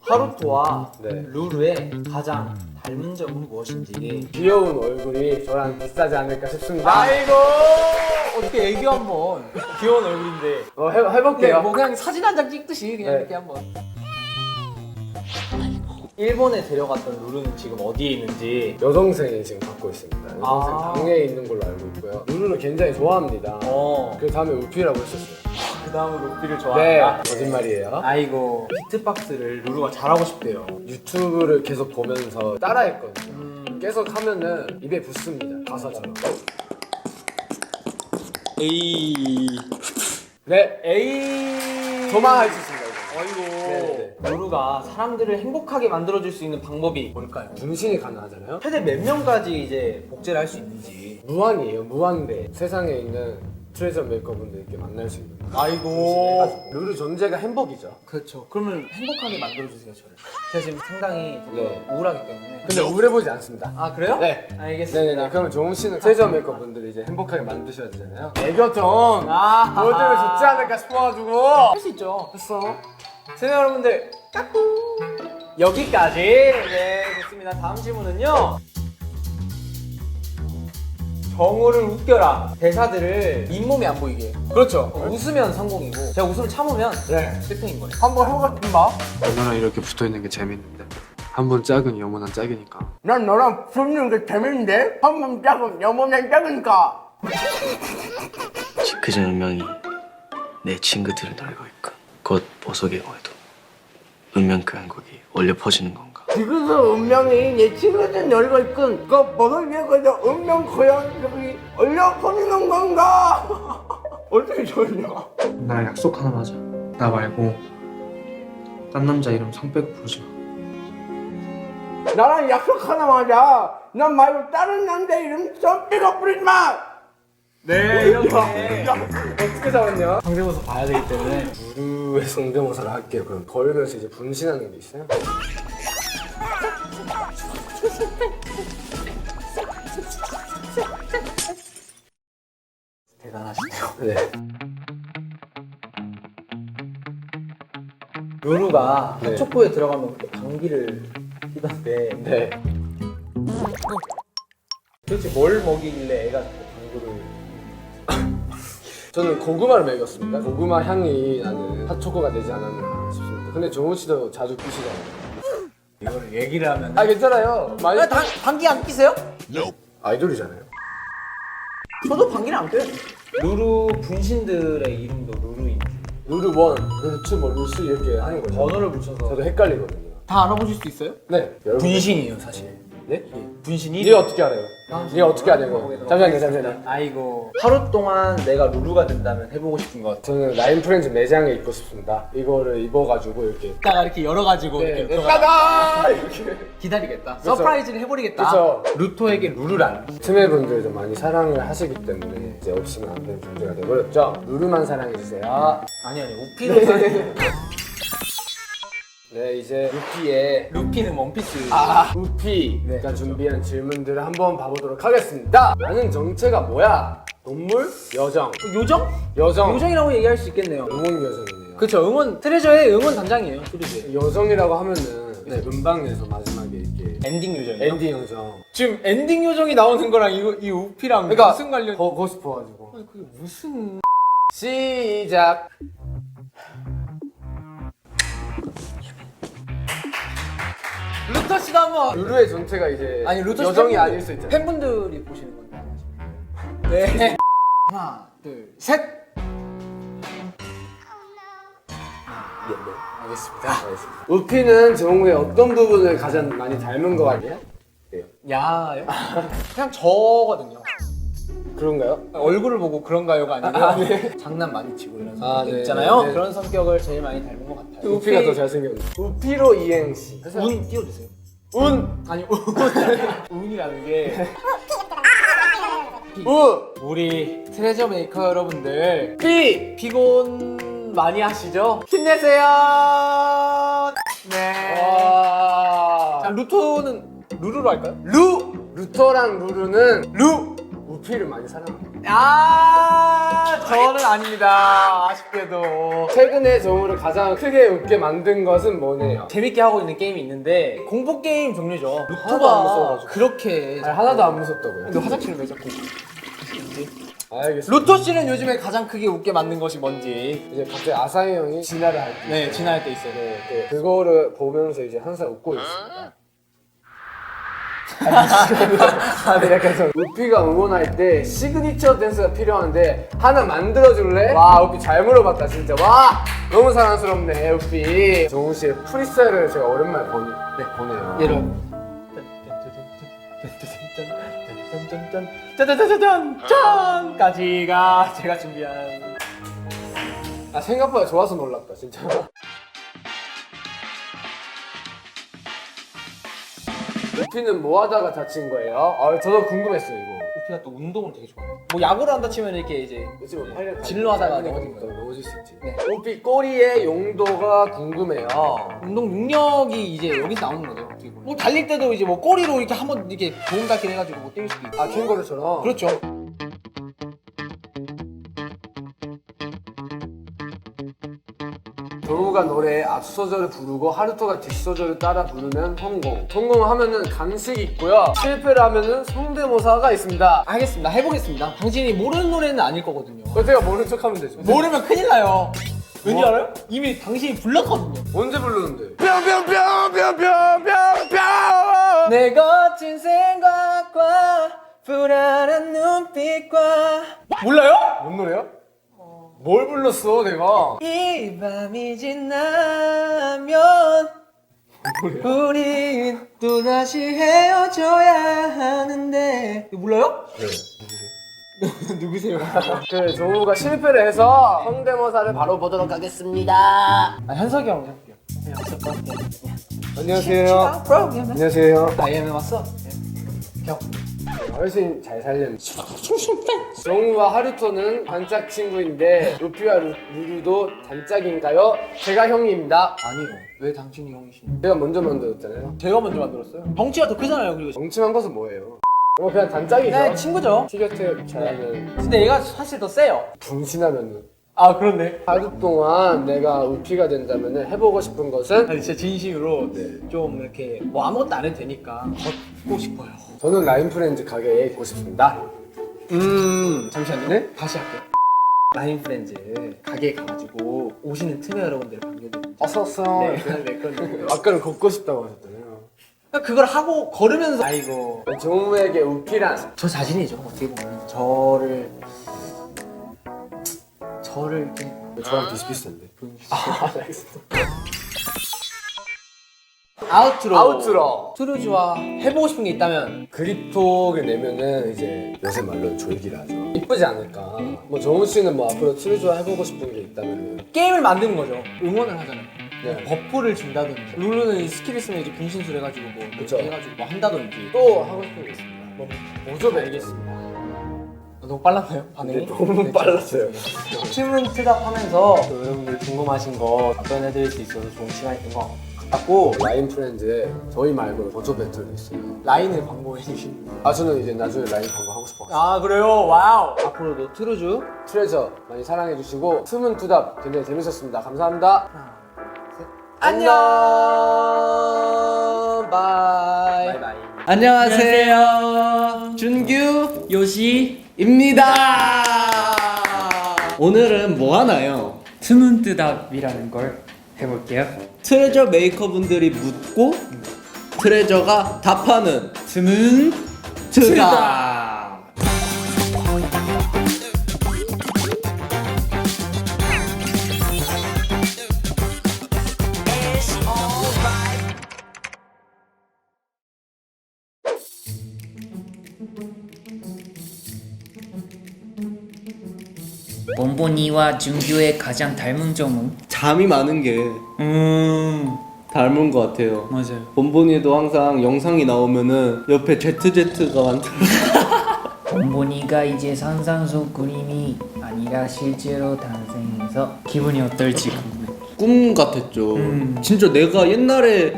하루토와 루루의 가장 닮은 점은 무엇인지. 귀여운 얼굴이 저랑 비슷하지 않을까 싶습니다. 아이고 어떻게 애교 한번. 귀여운 얼굴인데. 해볼게요. 뭐 그냥 사진 한 장 찍듯이 그냥 네. 이렇게 한번. 일본에 데려갔던 루루는 지금 어디에 있는지. 여동생이 지금 갖고 있습니다. 여동생 방에 있는 걸로 알고 있고요. 루루를 굉장히 좋아합니다. 그 다음에 우피라고 했었어요. 그 다음에 루피를 네, 좋아한다. 거짓말이에요. 아이고 비트박스를 루루가 잘하고 싶대요. 유튜브를 계속 보면서 따라했거든요. 계속 하면은 입에 붙습니다. 가사처럼. 네, 저만 할 수 있습니다. 아이고 루루가 사람들을 행복하게 만들어줄 수 있는 방법이 뭘까요? 분신이 가능하잖아요. 최대 몇 명까지 이제 복제를 할 수 있는지. 무한이에요, 무한대. 세상에 있는 트레저 메이커분들께 만날 수 있는. 아이고 루루 존재가 행복이죠. 그렇죠. 그러면 행복하게 만들어주세요 저를. 제가 지금 상당히 되게 우울하기 때문에. 근데 우울해보지 않습니다. 아 그래요? 네. 알겠습니다. 네네네. 그럼 종훈 씨는 트레저 메이커분들을 이제 행복하게 만드셔야 되잖아요. 애교 좀 아 보여주면 좋지 않을까 싶어가지고. 할 수 있죠. 했어. 시청자 여러분들 여기까지. 네 좋습니다. 다음 질문은요. 정우를 웃겨라. 대사들을 잇몸이 안 보이게. 그렇죠. 웃으면 성공이고 제가 웃음을 참으면 실패인 거예요. 한번 해보겠습니다. 너랑 이렇게 붙어있는 게 재밌는데 한 번 짝은 영원한 짝이니까. 난 너랑 붙는 게 재밌는데 한 번 짝은 영원한 짝이니까. 그 운명이 내 친구들을 놀고 있고 곧 보석의 오에도 운명 그 한국이 올려 퍼지는 건가. 지금서 운명이 내 친구들 놀고 있군. 그 버섯 위에서 운명 고양이들이 올려 퍼지는 건가? 어떻게 좋냐? 나랑 약속 하나 하자. 나 말고 딴 남자 이름 성 빼고 부르지 마. 나랑 약속 하나 하자. 난 말고 다른 남자 이름 좀 빼고 부르지 마. 네 이렇게 어떻게 잡았냐? 성대모사 봐야 되기 때문에. 루루의 성대모사를 할게요. 그럼 걸으면서 이제 분신하는 게 있어요? 대단하시네요. 네. 루루가 네. 핫초코에 들어가면 방귀를 끼던데 네. 도대체 뭘 먹이길래 애가 방구를. 저는 고구마를 먹였습니다. 고구마 향이 나는 핫초코가 되지 않았나 싶습니다. 근데 종훈 씨도 자주 끼시잖아요. 이거를 얘기를 하면. 아 괜찮아요. 많이 방귀 안 끼세요? 아이돌이잖아요. 저도 방귀를 안 껴요. 루루 분신들의 이름도 루루인. 루루 원, 루루 투, 뭐 루스 이렇게 하는 거죠. 번호를 붙여서. 저도 헷갈리거든요. 다 알아보실 수 있어요? 네. 여러분. 분신이에요 사실. 네? 분신이. 네가 어떻게 알아요? 네가 어떻게 아냐고. 잠시만요. 아이고 하루 동안 내가 루루가 된다면 해보고 싶은 것. 저는 라인 프렌즈 매장에 입고 싶습니다. 이거를 입어가지고 이렇게. 이따가 이렇게 열어가지고 네. 이렇게 따다! 이렇게. 기다리겠다. 그쵸. 서프라이즈를 해버리겠다. 그쵸. 루토에게 루루란. 트메분들도 많이 사랑을 하시기 때문에 이제 없으면 안 되는 존재가 돼버렸죠. 루루만 사랑해주세요. 아니 우피로 사는. 네, 이제 루피의 루피는 원피스. 우피가 준비한 질문들을 한번 봐보도록 하겠습니다. 나는 정체가 뭐야? 동물? 여정? 요정? 여정. 요정이라고 얘기할 수 있겠네요. 응원 여정이네요. 그쵸, 응원 트레저의 응원 단장이에요. 트레저. 여정이라고 하면은 네, 음방에서 마지막에 이렇게 엔딩 요정이요. 엔딩 여정. 지금 엔딩 요정이 나오는 거랑 이 우피랑 그러니까 무슨 관련? 보고 싶어가지고. 그게 무슨? 시작. 루터 씨도 한번. 루루의 정체가 이제 아니 루터 씨 여정이 팬분들- 아닐 수 있잖아요. 팬분들이 보시는 건데. 네. 하나, 둘, 셋. 알겠습니다. 우피는 정우의 어떤 부분을 가장 많이 닮은 것 같아요? 야요? 그냥 저거든요. 그런가요? 얼굴을 보고 그런가요가 아니고 장난 많이 치고 이런 성격 네, 있잖아요. 네, 네. 그런 성격을 제일 많이 닮은 것 같아요. 우피가 더 잘생겼네. 우피로 이행시. 운 띄워주세요. 운! 아니 운이라는 게 우! 우리 트레저 메이커 여러분들 피곤 많이 하시죠? 힘내세요. 네. 와. 자, 루토는 루루로 할까요? 루터랑 루루는 우피를 많이 사랑합니다. 저는 아닙니다. 아쉽게도. 최근에 정우를 가장 크게 웃게 만든 것은 뭐네요? 재밌게 하고 있는 게임이 있는데 공포 게임 종류죠. 하나도 안 루토가 무서워가지고. 그렇게 아니, 하나도 안 무섭다고요. 근데 화장실을 왜 자꾸 알겠습니다. 루토 씨는 요즘에 가장 크게 웃게 만든 것이 뭔지 이제 갑자기 아사히 형이 진화를 할 때. 네 진화할 때 있어요. 네, 그거를 보면서 이제 항상 웃고 있습니다. 네, 약간 좀 우피가 응원할 때 시그니처 댄스가 필요한데 하나 만들어줄래? 와 우피 잘 물어봤다 진짜. 와 너무 사랑스럽네 우피. 정우 씨의 프리스타일을 제가 오랜만에 보네요. 예로 짠짠짠짠짠짠까지가 제가 준비한. 아 생각보다 좋아서 놀랐다 진짜. 우피는 뭐 하다가 다친 거예요? 아 저도 궁금했어요 이거. 우피가 또 운동을 되게 좋아해요. 뭐 야구를 한다 치면 이렇게 이제 그치 뭐 팔려 진로하다가 넘어질 수 있지. 네. 우피 꼬리의 용도가 궁금해요. 운동 능력이 이제 여기서 나오는 거죠. 어떻게 보면. 뭐 달릴 때도 이제 뭐 꼬리로 이렇게 한번 이렇게 도움 닫기 해가지고 뭐 뛸 수도 있고. 아 캥거루처럼. 그렇죠. 정우가 노래의 앞소절을 부르고 하루토가 뒷소절을 따라 부르면 성공. 성공하면은 간식이 있고요. 실패를 하면은 성대모사가 있습니다. 알겠습니다. 해보겠습니다. 당신이 모르는 노래는 아닐 거거든요. 제가 모른 척하면 되죠. 모르면 큰일 나요. 왠지 알아요? 이미 당신이 불렀거든요. 언제 부르는데? 내 거친 생각과 불안한 눈빛과 몰라요? 뭔 노래야? 뭘 불렀어 내가? 이 밤이 지나면 우린 또다시 헤어져야 하는데 이거 몰라요? 네. 누구세요? 그 정우가 실패를 해서 성대모사를 바로 보도록 하겠습니다. 아, 현석이 형 해볼게요. 안녕하세요. 안녕하세요. 아이엠에 왔어? 형. 훨씬 잘 살렸네. 정우와 하루토는 단짝 친구인데 루피와 루루도 단짝인가요? 제가 형입니다. 아니요. 왜 당신이 형이신가요? 제가 먼저 만들었잖아요. 제가 먼저 만들었어요. 덩치가 더 크잖아요. 그리고 덩치만 커서 뭐예요? 그냥 단짝이죠. 네, 친구죠. 티격태격 잘하는. 근데 얘가 사실 더 세요. 분신하면은. 아 그렇네. 하루 동안 내가 우피가 된다면 해보고 싶은 것은? 아니 진짜 진심으로 좀 이렇게 뭐 아무것도 안 해도 되니까 걷고 싶어요. 저는 라인 프렌즈 가게에 있고 싶습니다. 잠시만요. 네? 다시 할게요. 라인 프렌즈 가게에 가가지고 오시는 틈에 여러분들 반겨드립니다. 어서오세요. 네, 그건 아까는 걷고 싶다고 하셨잖아요. 그걸 하고 걸으면서 아이고 정우에게 우피란? 저 자신이죠. 어떻게 보면 저를 이렇게 저랑 비슷비슷한데. 알겠습니다. 아우트로 트루즈와 해보고 싶은 게 있다면 그립톡을 내면은 이제 요새 말로 졸기라죠. 이쁘지 않을까. 뭐 정우 씨는 뭐 앞으로 트루즈와 해보고 싶은 게 있다면 게임을 만드는 거죠. 응원을 하잖아요. 네. 버프를 준다든지 룰루는 스킬 있으면 이제 분신술 해가지고 뭐 그쵸. 해가지고 뭐 한다든지 또 하고 싶은 게 있습니다. 뭐죠? 알겠습니다. 너무 빨랐나요? 반응이? 네, 너무 빨랐어요. 춤은 트답 하면서 또 여러분들 궁금하신 거 답변해드릴 수 있어서 좋은 시간이었던 것 같고 라인 프렌즈에 저희 말고 보조 배틀도 있어요. 라인을 광고해 주신 아 저는 이제 나중에 라인 광고 하고 싶어요. 아 그래요? 와우. 앞으로도 트루즈 트레저 많이 사랑해 주시고 숨은 투답 굉장히 재밌었습니다. 감사합니다. 안녕. 바이. 바이바이. 안녕하세요. 준규 요시입니다. 오늘은 뭐 하나요? 트문뜨답이라는 걸 해볼게요. 트레저 메이커분들이 묻고 트레저가 답하는 트문뜨답. 몬보니와 준규의 가장 닮은 점은? 잠이 많은 게 닮은 것 같아요. 맞아요. 본본이도 항상 영상이 나오면은 옆에 ZZ가 많더라고요. 몬보니가 이제 상상 속 그림이 아니라 실제로 탄생해서 기분이 어떨지 궁금해. 꿈 같았죠. 진짜 내가 옛날에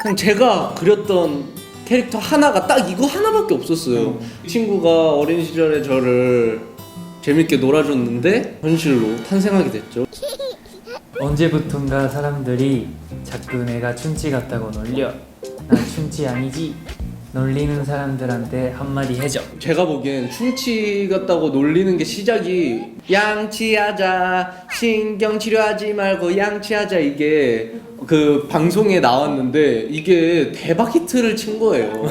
그냥 제가 그렸던 캐릭터 하나가 딱 이거 하나밖에 없었어요. 이 친구가 어린 시절에 저를 재밌게 놀아줬는데 현실로 탄생하게 됐죠. 언제부턴가 사람들이 자꾸 내가 춘치 같다고 놀려. 난 춘치 아니지. 놀리는 사람들한테 한마디 해줘. 제가 보기엔 춤치 같다고 놀리는 게 시작이 양치하자, 신경 치료하지 말고 양치하자, 이게 그 방송에 나왔는데 이게 대박 히트를 친 거예요.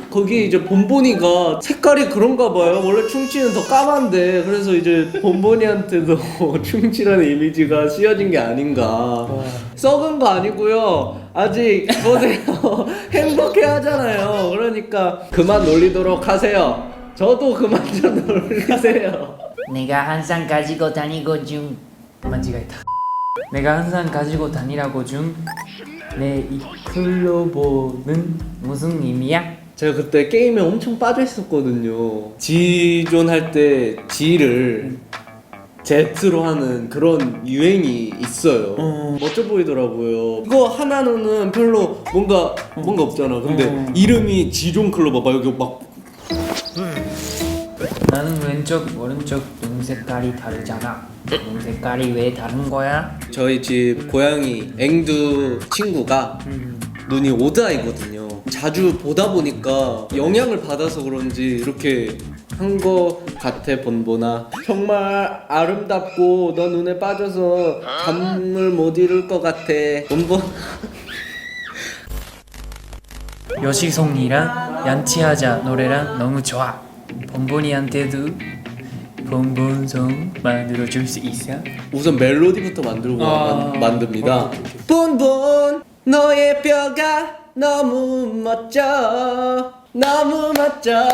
거기 이제 본보니가 색깔이 그런가 봐요. 원래 충치는 더 까만데, 그래서 이제 본보니한테도 충치라는 이미지가 씌워진 게 아닌가. 썩은 거 아니고요. 아직 보세요. 행복해 하잖아요. 그러니까 그만 놀리도록 하세요. 저도 그만 좀 놀리세요. 내가 항상 가지고 다니고 중 만지가있다. 내가 항상 가지고 다니라고 준 내 이 클로버는 무슨 의미야? 제가 그때 게임에 엄청 빠져 있었거든요. G존 할 때 G를 Z로 하는 그런 유행이 있어요. 멋져 보이더라고요. 이거 하나는 별로 뭔가 없잖아. 근데 이름이 G존 클로버 막 여기 막 나는 왼쪽 오른쪽 눈 색깔이 다르잖아. 눈 색깔이 왜 다른 거야? 저희 집 고양이 앵두 친구가 눈이 오드아이거든요. 자주 보다 보니까 영향을 받아서 그런지 이렇게 한 거 같아. 본보나 정말 아름답고 너 눈에 빠져서 잠을 못 이룰 것 같아. 본보. 여시송이랑 양치하자 노래랑 너무 좋아. 본본이한테도 본본송 만들어줄 수 있어? 우선 멜로디부터 만들고 만듭니다. 본본 너의 뼈가 너무 멋져, 너무 멋져.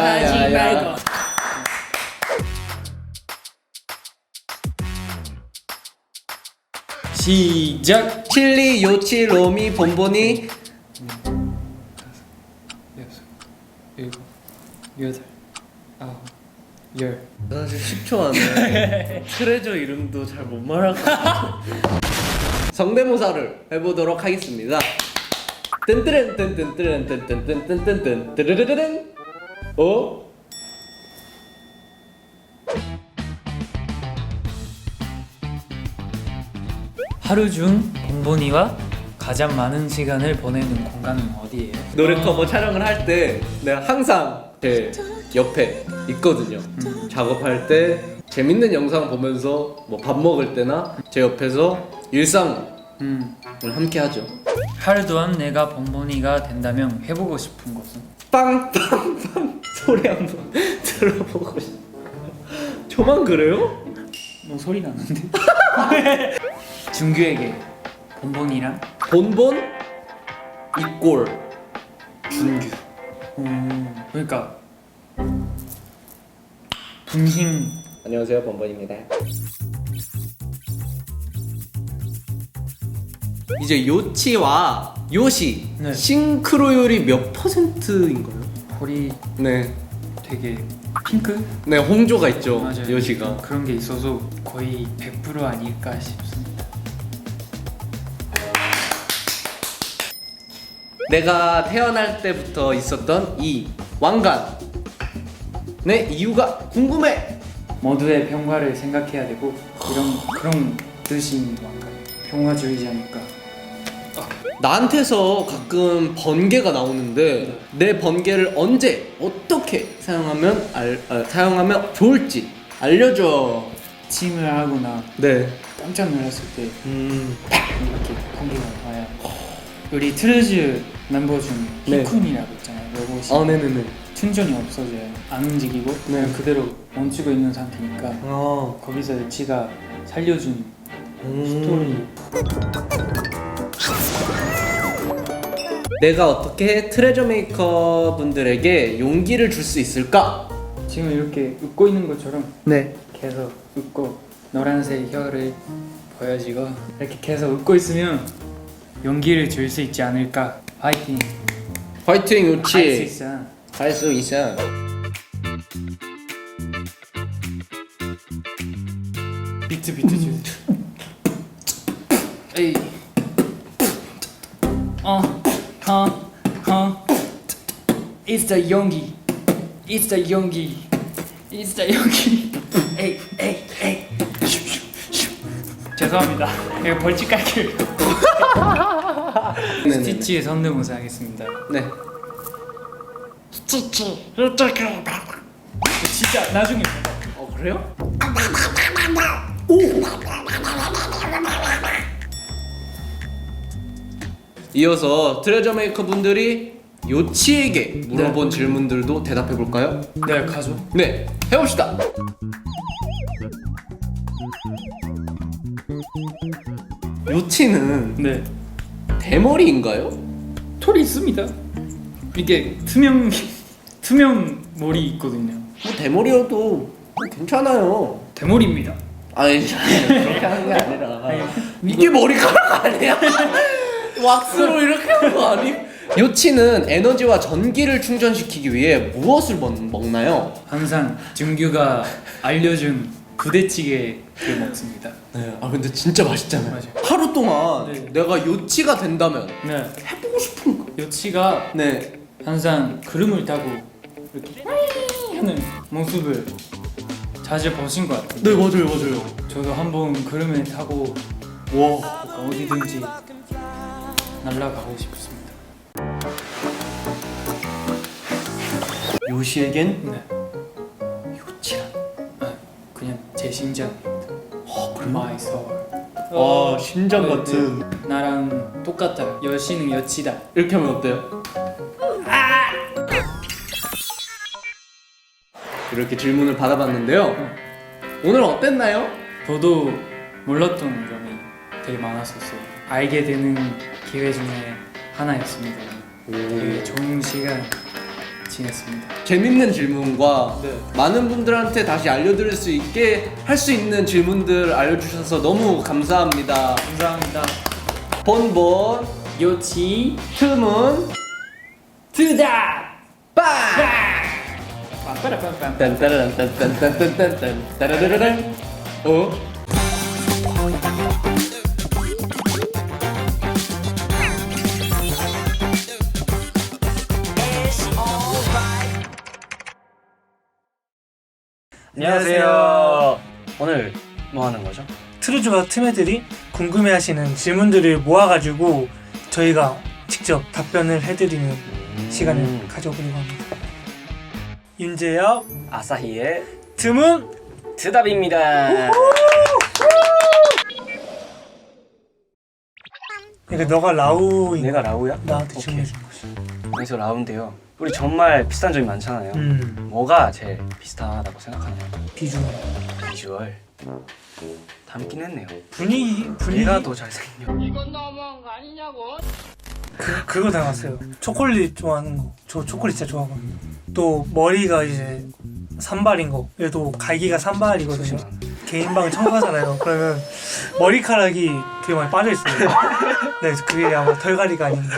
하지 말고. 시작. 칠리 요치 로미 본보니 일곱, 여덟, 아홉, 열. 사실 10초 안에 트레저 이름도 잘 못 말하고 성대모사를 해보도록 하겠습니다. 뜬뜨렌 뜬뜬뜨렌 뜬뜬뜬뜬뜬뜬 뜨르르르른. 하루 중 본본이와 가장 많은 시간을 보내는 공간은 어디예요? 노래 커버 촬영을 할 때 내가 항상 제 옆에 있거든요. 작업할 때 재밌는 영상 보면서 뭐 밥 먹을 때나 제 옆에서 일상을 함께 하죠. 하루 동안 내가 본본이가 된다면 해보고 싶은 것은? 빵빵빵 소리 한번 들어보고 싶어. 저만 그래요? 뭐 소리 나는데? 준규에게 본본이랑? 본본 이꼴 준규. 그러니까 분신. 안녕하세요, 본본입니다. 이제 요치와 요시 네. 싱크로율이 몇 %인가요? 볼이 네. 되게 핑크? 네, 홍조가 있죠. 맞아요. 요시가. 그런 게 있어서 거의 100% 아닐까 싶습니다. 내가 태어날 때부터 있었던 이 왕관의 이유가 궁금해. 모두의 평화를 생각해야 되고 그런 뜻인 왕관. 평화주의자니까. 나한테서 가끔 번개가 나오는데 내 번개를 언제 어떻게 사용하면 좋을지 알려줘. 팀을 하거나 네. 깜짝 놀랐을 때 이렇게 번개가 와요. 우리 트레즈 멤버 중에 네. 히쿤이라고 있잖아요. 로봇이. 네네네. 충전이 없어져요. 안 움직이고 그냥 그대로 멈추고 있는 상태니까 거기서 지가 살려준 스토리. 내가 어떻게 트레저 메이커 분들에게 용기를 줄 수 있을까? 지금 이렇게 웃고 있는 것처럼 네. 계속 웃고 노란색 혀를 보여지고 이렇게 계속 웃고 있으면 용기를 줄 수 있지 않을까. 파이팅. 화이팅 할 수 요치. 있어. 할 수 있어. 비트 주. 에이. It's the 용기. It's the 용기. It's the 용기. 에이. 죄송합니다. 이거 벌칙 깔게요. 스티치의 성대모사 하겠습니다. 네. 스티치. 진짜 나중에. 그래요? 이어서 트레저 메이커 분들이 요치에게 물어본 질문들도 대답해 볼까요? 네, 가죠. 네, 해봅시다. 요치는 네. 대머리인가요? 털이 있습니다. 이게 투명 머리 있거든요. 뭐 대머리여도 괜찮아요. 대머리입니다. 아니 그렇게 하는 게 아니라 이게 머리카락 아니야? 왁스로 이렇게 하는 거 아니? 요치는 에너지와 전기를 충전시키기 위해 무엇을 먹나요? 항상 준규가 알려준 부대찌개를 먹습니다. 네, 아 근데 진짜 맛있잖아요. 맞아요. 하루 동안 네. 내가 요치가 된다면 네. 해보고 싶은 거. 요치가 네. 항상 구름을 타고 이렇게 하는 모습을 자주 보신 것 같아요. 네 맞아요. 저도 한번 구름을 타고 와 어디든지 날아가고 싶습니다. 요시에겐 네. 요치란. 그냥 제 심장입니다. My soul. 아 심장 네, 같은. 네. 나랑 똑같다. 여신은 여치다. 이렇게 하면 어때요? 이렇게 질문을 받아봤는데요. 오늘 어땠나요? 저도 몰랐던 점이 되게 많았었어요. 알게 되는 기회 중에 하나였습니다. 되게 좋은 시간 지냈습니다. 재밌는 질문과 네. 많은 분들한테 다시 알려드릴 수 있게 할 수 있는 질문들 알려주셔서 너무 감사합니다. 감사합니다. 본본 요치 틈은 트다 빠! 빰빠라빰빰. 딴따라란딴딴딴딴딴딴 따라라라란. 안녕하세요. 오늘 뭐 하는 거죠? 트루즈와 틈애들이 궁금해하시는 질문들을 모아가지고 저희가 직접 답변을 해드리는 시간을 가져보려고 합니다. 윤재엽, 아사히의 틈은 드답입니다. 그러니까 너가 라우인 내가 라우야? 나한테 질문해준 거지. 그래서 라우인데요. 우리 정말 비슷한 점이 많잖아요. 뭐가 제일 비슷하다고 생각하나요? 비주얼. 비주얼. 닮긴 했네요. 분위기. 내가 더 잘생겨. 이건 너무한 거 아니냐고. 그거 닮았어요. 초콜릿 좋아하는 거. 저 초콜릿 진짜 좋아하거든요. 또 머리가 이제 산발인 거. 얘도 갈기가 산발이거든요. 개인 방을 청소하잖아요. 그러면 머리카락이 되게 많이 빠져 있어요. 네, 그게 아마 털갈이가 아닌가.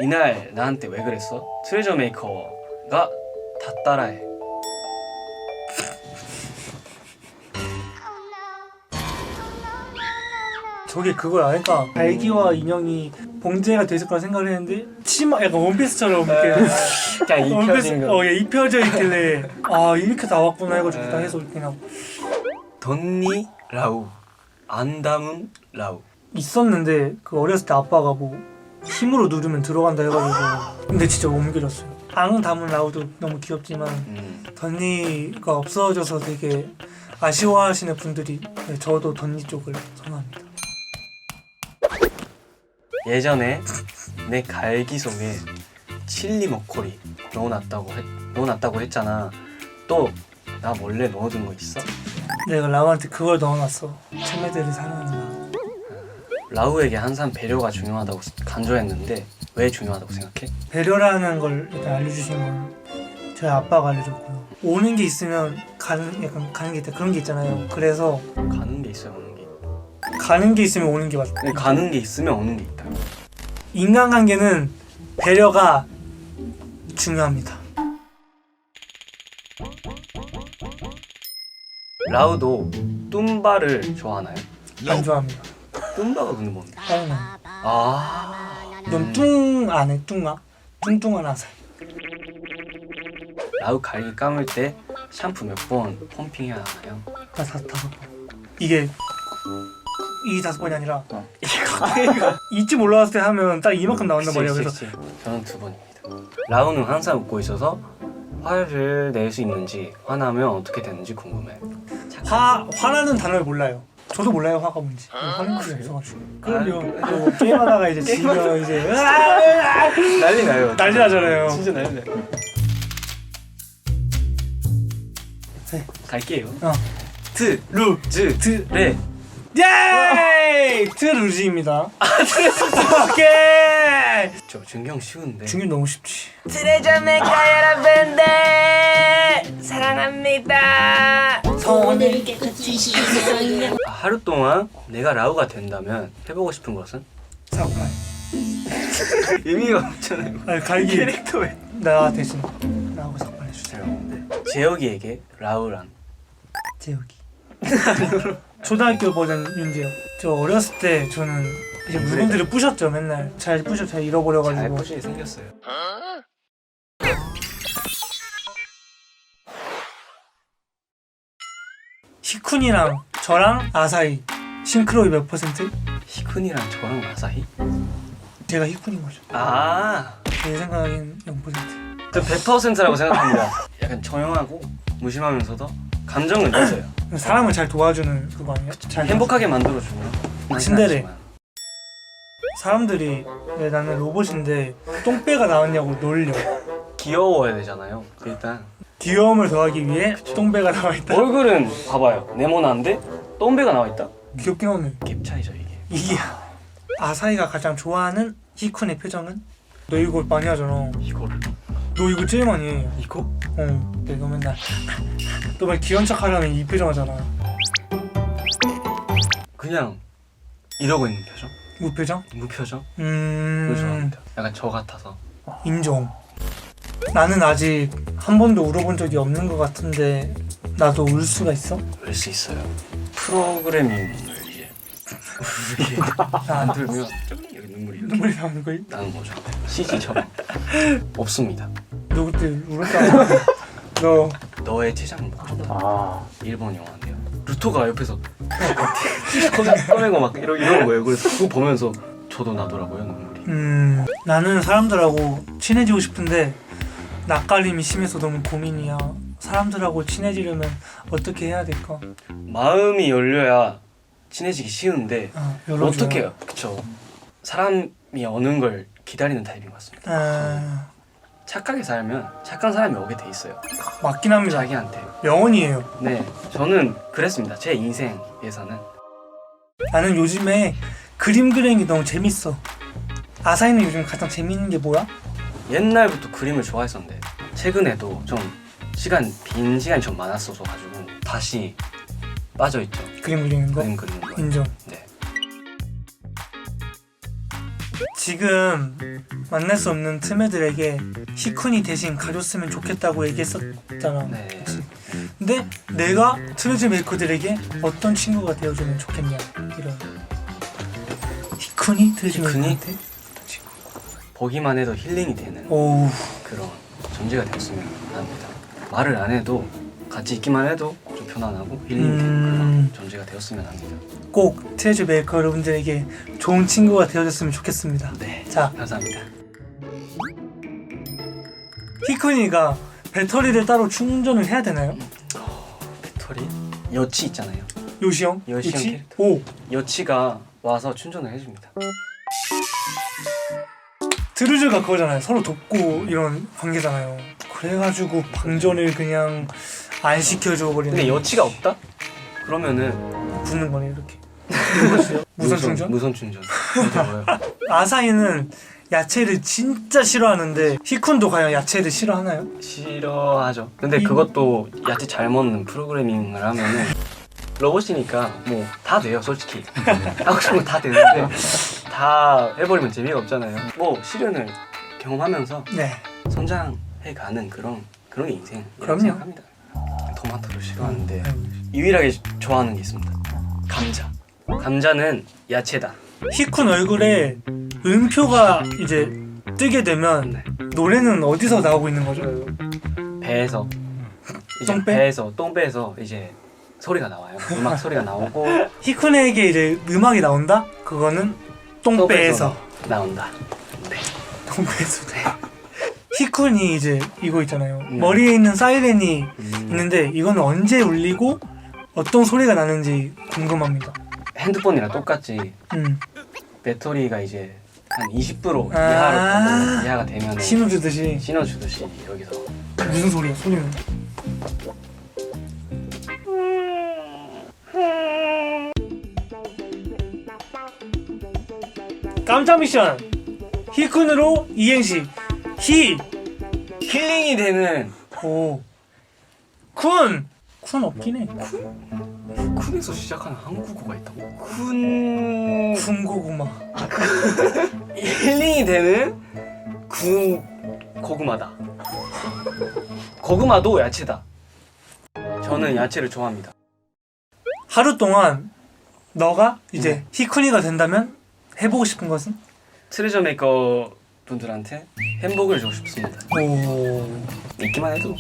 이날 나한테 왜 그랬어? 트레저 메이커가 다 따라해. 저게 그거야. 그러니까 갈기와 인형이 봉제가 돼 있을 거라 생각을 했는데 치마 약간 원피스처럼 이렇게 그냥 입혀진 거. 예, 입혀져 있길래 아 이렇게 나왔구나 해가지고 딱 해서 그냥 덧니 라우 안 담은 라우 있었는데 그 어렸을 때 아빠가 뭐 힘으로 누르면 들어간다 해가지고 근데 진짜 못 옮겨졌어요. 앙 담은 라우도 너무 귀엽지만 덧니가 없어져서 되게 아쉬워하시는 분들이 저도 덧니 쪽을 선호합니다. 예전에 내 갈기 속에 칠리 머커리 넣어놨다고 했잖아. 또 나 몰래 넣어둔 거 있어? 내가 라우한테 그걸 넣어놨어. 챔매들이 사랑하는 라우. 라우에게 항상 배려가 중요하다고 강조했는데 왜 중요하다고 생각해? 배려라는 걸 일단 알려주신 건 저희 아빠가 알려줬고요. 오는 게 있으면 약간 가는 게 있다 그런 게 있잖아요. 그래서 가는 게 있어요, 오는 게. 가는 게 있으면 오는 게 맞다. 가는 게 있으면 오는 게 있다. 인간관계는 배려가 중요합니다. 라우도 뚠바를 좋아하나요? 안 좋아합니다. 뚠바가 근데 뭡니까? 빨리. 아, 넌 뚱 안 해? 뚱아? 뚱뚱한 아사히. 라우 갈기 감을 때 샴푸 몇 번 펌핑해야 하나요? 나 5번. 이게 5번이 아니라 이쯤 올라왔을 때 하면 딱 이만큼 나온단 말이야. 그래서 저는 2번입니다. 라우는 항상 웃고 있어서 화를 낼 수 있는지, 화나면 어떻게 되는지 궁금해. 화나는 단어를 몰라요. 저도 몰라요, 화가 뭔지. 화는 게 없어가지고. 그럼요. 또 게임하다가 이제 지면 이제 난리 나요. 난리 나잖아요. 진짜 난리 나요. 네. 갈게요. 트루즈 트레. 예! 트루즈입니다. 오케이. 저 준경 쉬운데. 준경 너무 쉽지. 트레저메카 여러분들 사랑합니다. 손을 하루 동안 내가 라우가 된다면 해보고 싶은 것은? 사과해. 의미가 없잖아요. 아니 갈기. 캐릭터에. 나 대신 라고 사과해 주세요. 네. 재혁이에게 라우란? 재혁이. 초등학교 버전 윤재혁. 저 어렸을 때 저는 이제 물건들을 부셨죠. 맨날 잘 잃어버려가지고. 잘 부시게 생겼어요. 히쿤이랑 저랑 아사히 싱크로율 몇 퍼센트? 히쿤이랑 저랑 아사히? 제가 히쿤인 거죠. 아, 제 생각엔 0%. 저 100%라고 생각합니다. 약간 조용하고 무심하면서도 감정은 있어요. 사람을 잘 도와주는 그거 아니에요? 잘 행복하게 만들어주고요. 친데레. 사람들이 왜 나는 로봇인데 똥배가 나왔냐고 놀려. 귀여워야 되잖아요. 일단 귀여움을 더하기 위해 똥배가 나와있다. 얼굴은 봐봐요. 네모난데 똥배가 나와있다. 귀엽긴 하네. 갭 차이죠 이게. 이게 아사히가 가장 좋아하는 히쿤의 표정은? 너 이거 많이 하잖아. 이거를? 너 이거 제일 많이 해. 이거? 내가 맨날 너 말 귀여운 척 하려면 이 표정 하잖아. 그냥 이러고 있는 표정? 무표정? 무표정? 그걸 좋아합니다. 약간 저 같아서. 인정. 나는 아직 한 번도 울어본 적이 없는 것 같은데 나도 울 수가 있어? 울 수 있어요. 프로그래밍을 이제 안 들면 여기 눈물이 나오는 거야? 나는 거죠. CG처럼. 없습니다. 너 그때 울었잖아. 너 너의 제작은 보고 싶다. 일본 영화인데요. 루토가 옆에서 꺼내고 막 이런 거예요. 그래서 그거 보면서 저도 나더라고요 눈물이. 나는 사람들하고 친해지고 싶은데 낯가림이 심해서 너무 고민이야. 사람들하고 친해지려면 어떻게 해야 될까? 마음이 열려야 친해지기 쉬운데 열어줘요. 어떻게 해요? 그쵸. 사람이 오는 걸 기다리는 타입인 것 같습니다. 착하게 살면 착한 사람이 오게 돼 있어요. 맞긴 합니다. 자기한테. 명언이에요. 네, 저는 그랬습니다. 제 인생에서는. 나는 요즘에 그림 그리는 게 너무 재밌어. 아사히는 요즘 가장 재밌는 게 뭐야? 옛날부터 그림을 좋아했었는데 최근에도 좀 빈 시간이 좀 많았어서 가지고 다시 빠져있죠. 그림 그리는 거? 그림 그리는 거. 인정. 네. 지금 만날 수 없는 틈애들에게 히쿤이 대신 가줬으면 좋겠다고 얘기했었잖아. 네. 그치? 근데 내가 트레저 메이커들에게 어떤 친구가 되어주면 좋겠냐 이런. 히쿤이 트레저 메이커한테 어떤 친구? 보기만 해도 힐링이 되는 오우. 그런 존재가 되었으면 합니다. 말을 안 해도 같이 있기만 해도 좀 편안하고 힐링이 되는 그런 존재가 되었으면 합니다. 꼭 트레저 메이커 여러분들에게 좋은 친구가 되어줬으면 좋겠습니다. 네. 자, 감사합니다. 히쿤이가 배터리를 따로 충전을 해야 되나요? 배터리? 여치 있잖아요. 요시 형? 여치 형 캐릭터. 오! 여치가 와서 충전을 해줍니다. 드루즈가 그거잖아요. 서로 돕고 이런 관계잖아요. 그래가지고 방전을 그냥 안 시켜줘 버리는. 근데 여치가 없다? 그러면은 붙는 거네 이렇게. 무선 충전? 무선 충전. 이게 뭐예요? 아사히는 야채를 진짜 싫어하는데 히쿤도 과연 야채를 싫어하나요? 싫어하죠. 근데 그것도 야채 잘 먹는 프로그래밍을 하면은 로봇이니까 뭐 다 돼요 솔직히. 하고 싶은 거 다 되는데 다 해버리면 재미가 없잖아요. 뭐 시련을 경험하면서 네. 성장해가는 그런 게 인생이라고 그럼요. 생각합니다. 토마토를 싫어하는데 유일하게 좋아하는 게 있습니다. 감자. 감자는 야채다. 히쿤 얼굴에 음표가 이제 뜨게 되면 노래는 어디서 나오고 있는 거죠? 배에서 이제 똥배? 배에서 똥배에서 이제 소리가 나와요. 음악 소리가 나오고 히쿤에게 이제 음악이 나온다? 그거는 똥배에서 나온다. 네. 똥배에서 히쿤이 이제 이거 있잖아요. 머리에 있는 사이렌이 있는데 이거는 언제 울리고 어떤 소리가 나는지 궁금합니다. 핸드폰이랑 똑같이 음. 배터리가 이제 한 20% 아. 이하가 되면 신호 주듯이 여기서 무슨 소리야? 소리는 깜짝 미션 히쿤으로 이행시 힐링이 되는 쿤 없긴 해. 쿤에서 시작하는 한국어가 있다고? 군고구마. 힐링이 되는 고구마다. 고구마도 야채다. 저는 야채를 좋아합니다. 하루 동안 너가 이제 히쿤이가 된다면 해보고 싶은 것은? 트레저 메이커 분들한테 행복을 주고 싶습니다. 있기만 해도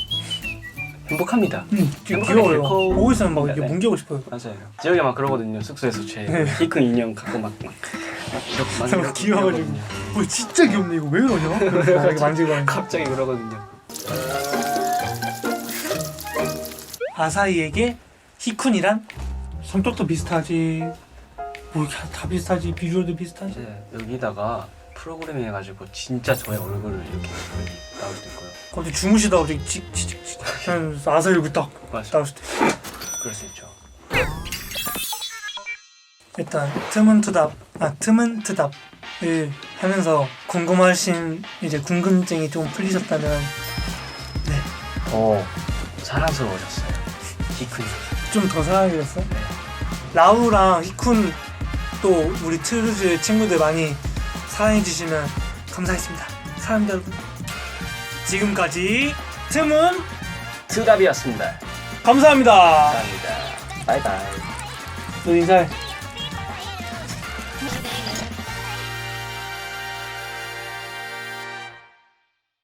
행복합니다. 귀여워요. 보고 있으면 막 이렇게 뭉개고 싶어요. 맞아요. 지혁이 막 그러거든요. 숙소에서 제 히큰 인형 갖고 막 너무 귀여워가지고 진짜 귀엽네 이거 왜 그러냐? 이렇게 만지고 갑자기 그러거든요. 아사히에게 히쿤이란? 성격도 비슷하지 뭐 다 비슷하지 비주얼도 비슷하지. 이제 여기다가 프로그램 해가지고 진짜 저의 얼굴을 이렇게 나올 수도 있고요. 갑자기 주무시다가 갑자기 칙칙칙 아사히 얼굴 딱 나올 수도 있고. 그럴 수 있죠. 일단 틈은 트답을 하면서 궁금하신 이제 궁금증이 좀 풀리셨다면 사랑스러워졌어요. 히쿤이 좀 더 사랑해졌어? 라우랑 히쿤 또 우리 트루즈 친구들 많이 사랑해주시면 감사하겠습니다. 사랑합니다 여러분. 지금까지 틈은 트답이었습니다. 감사합니다. 감사합니다. 바이바이. 너 인사해.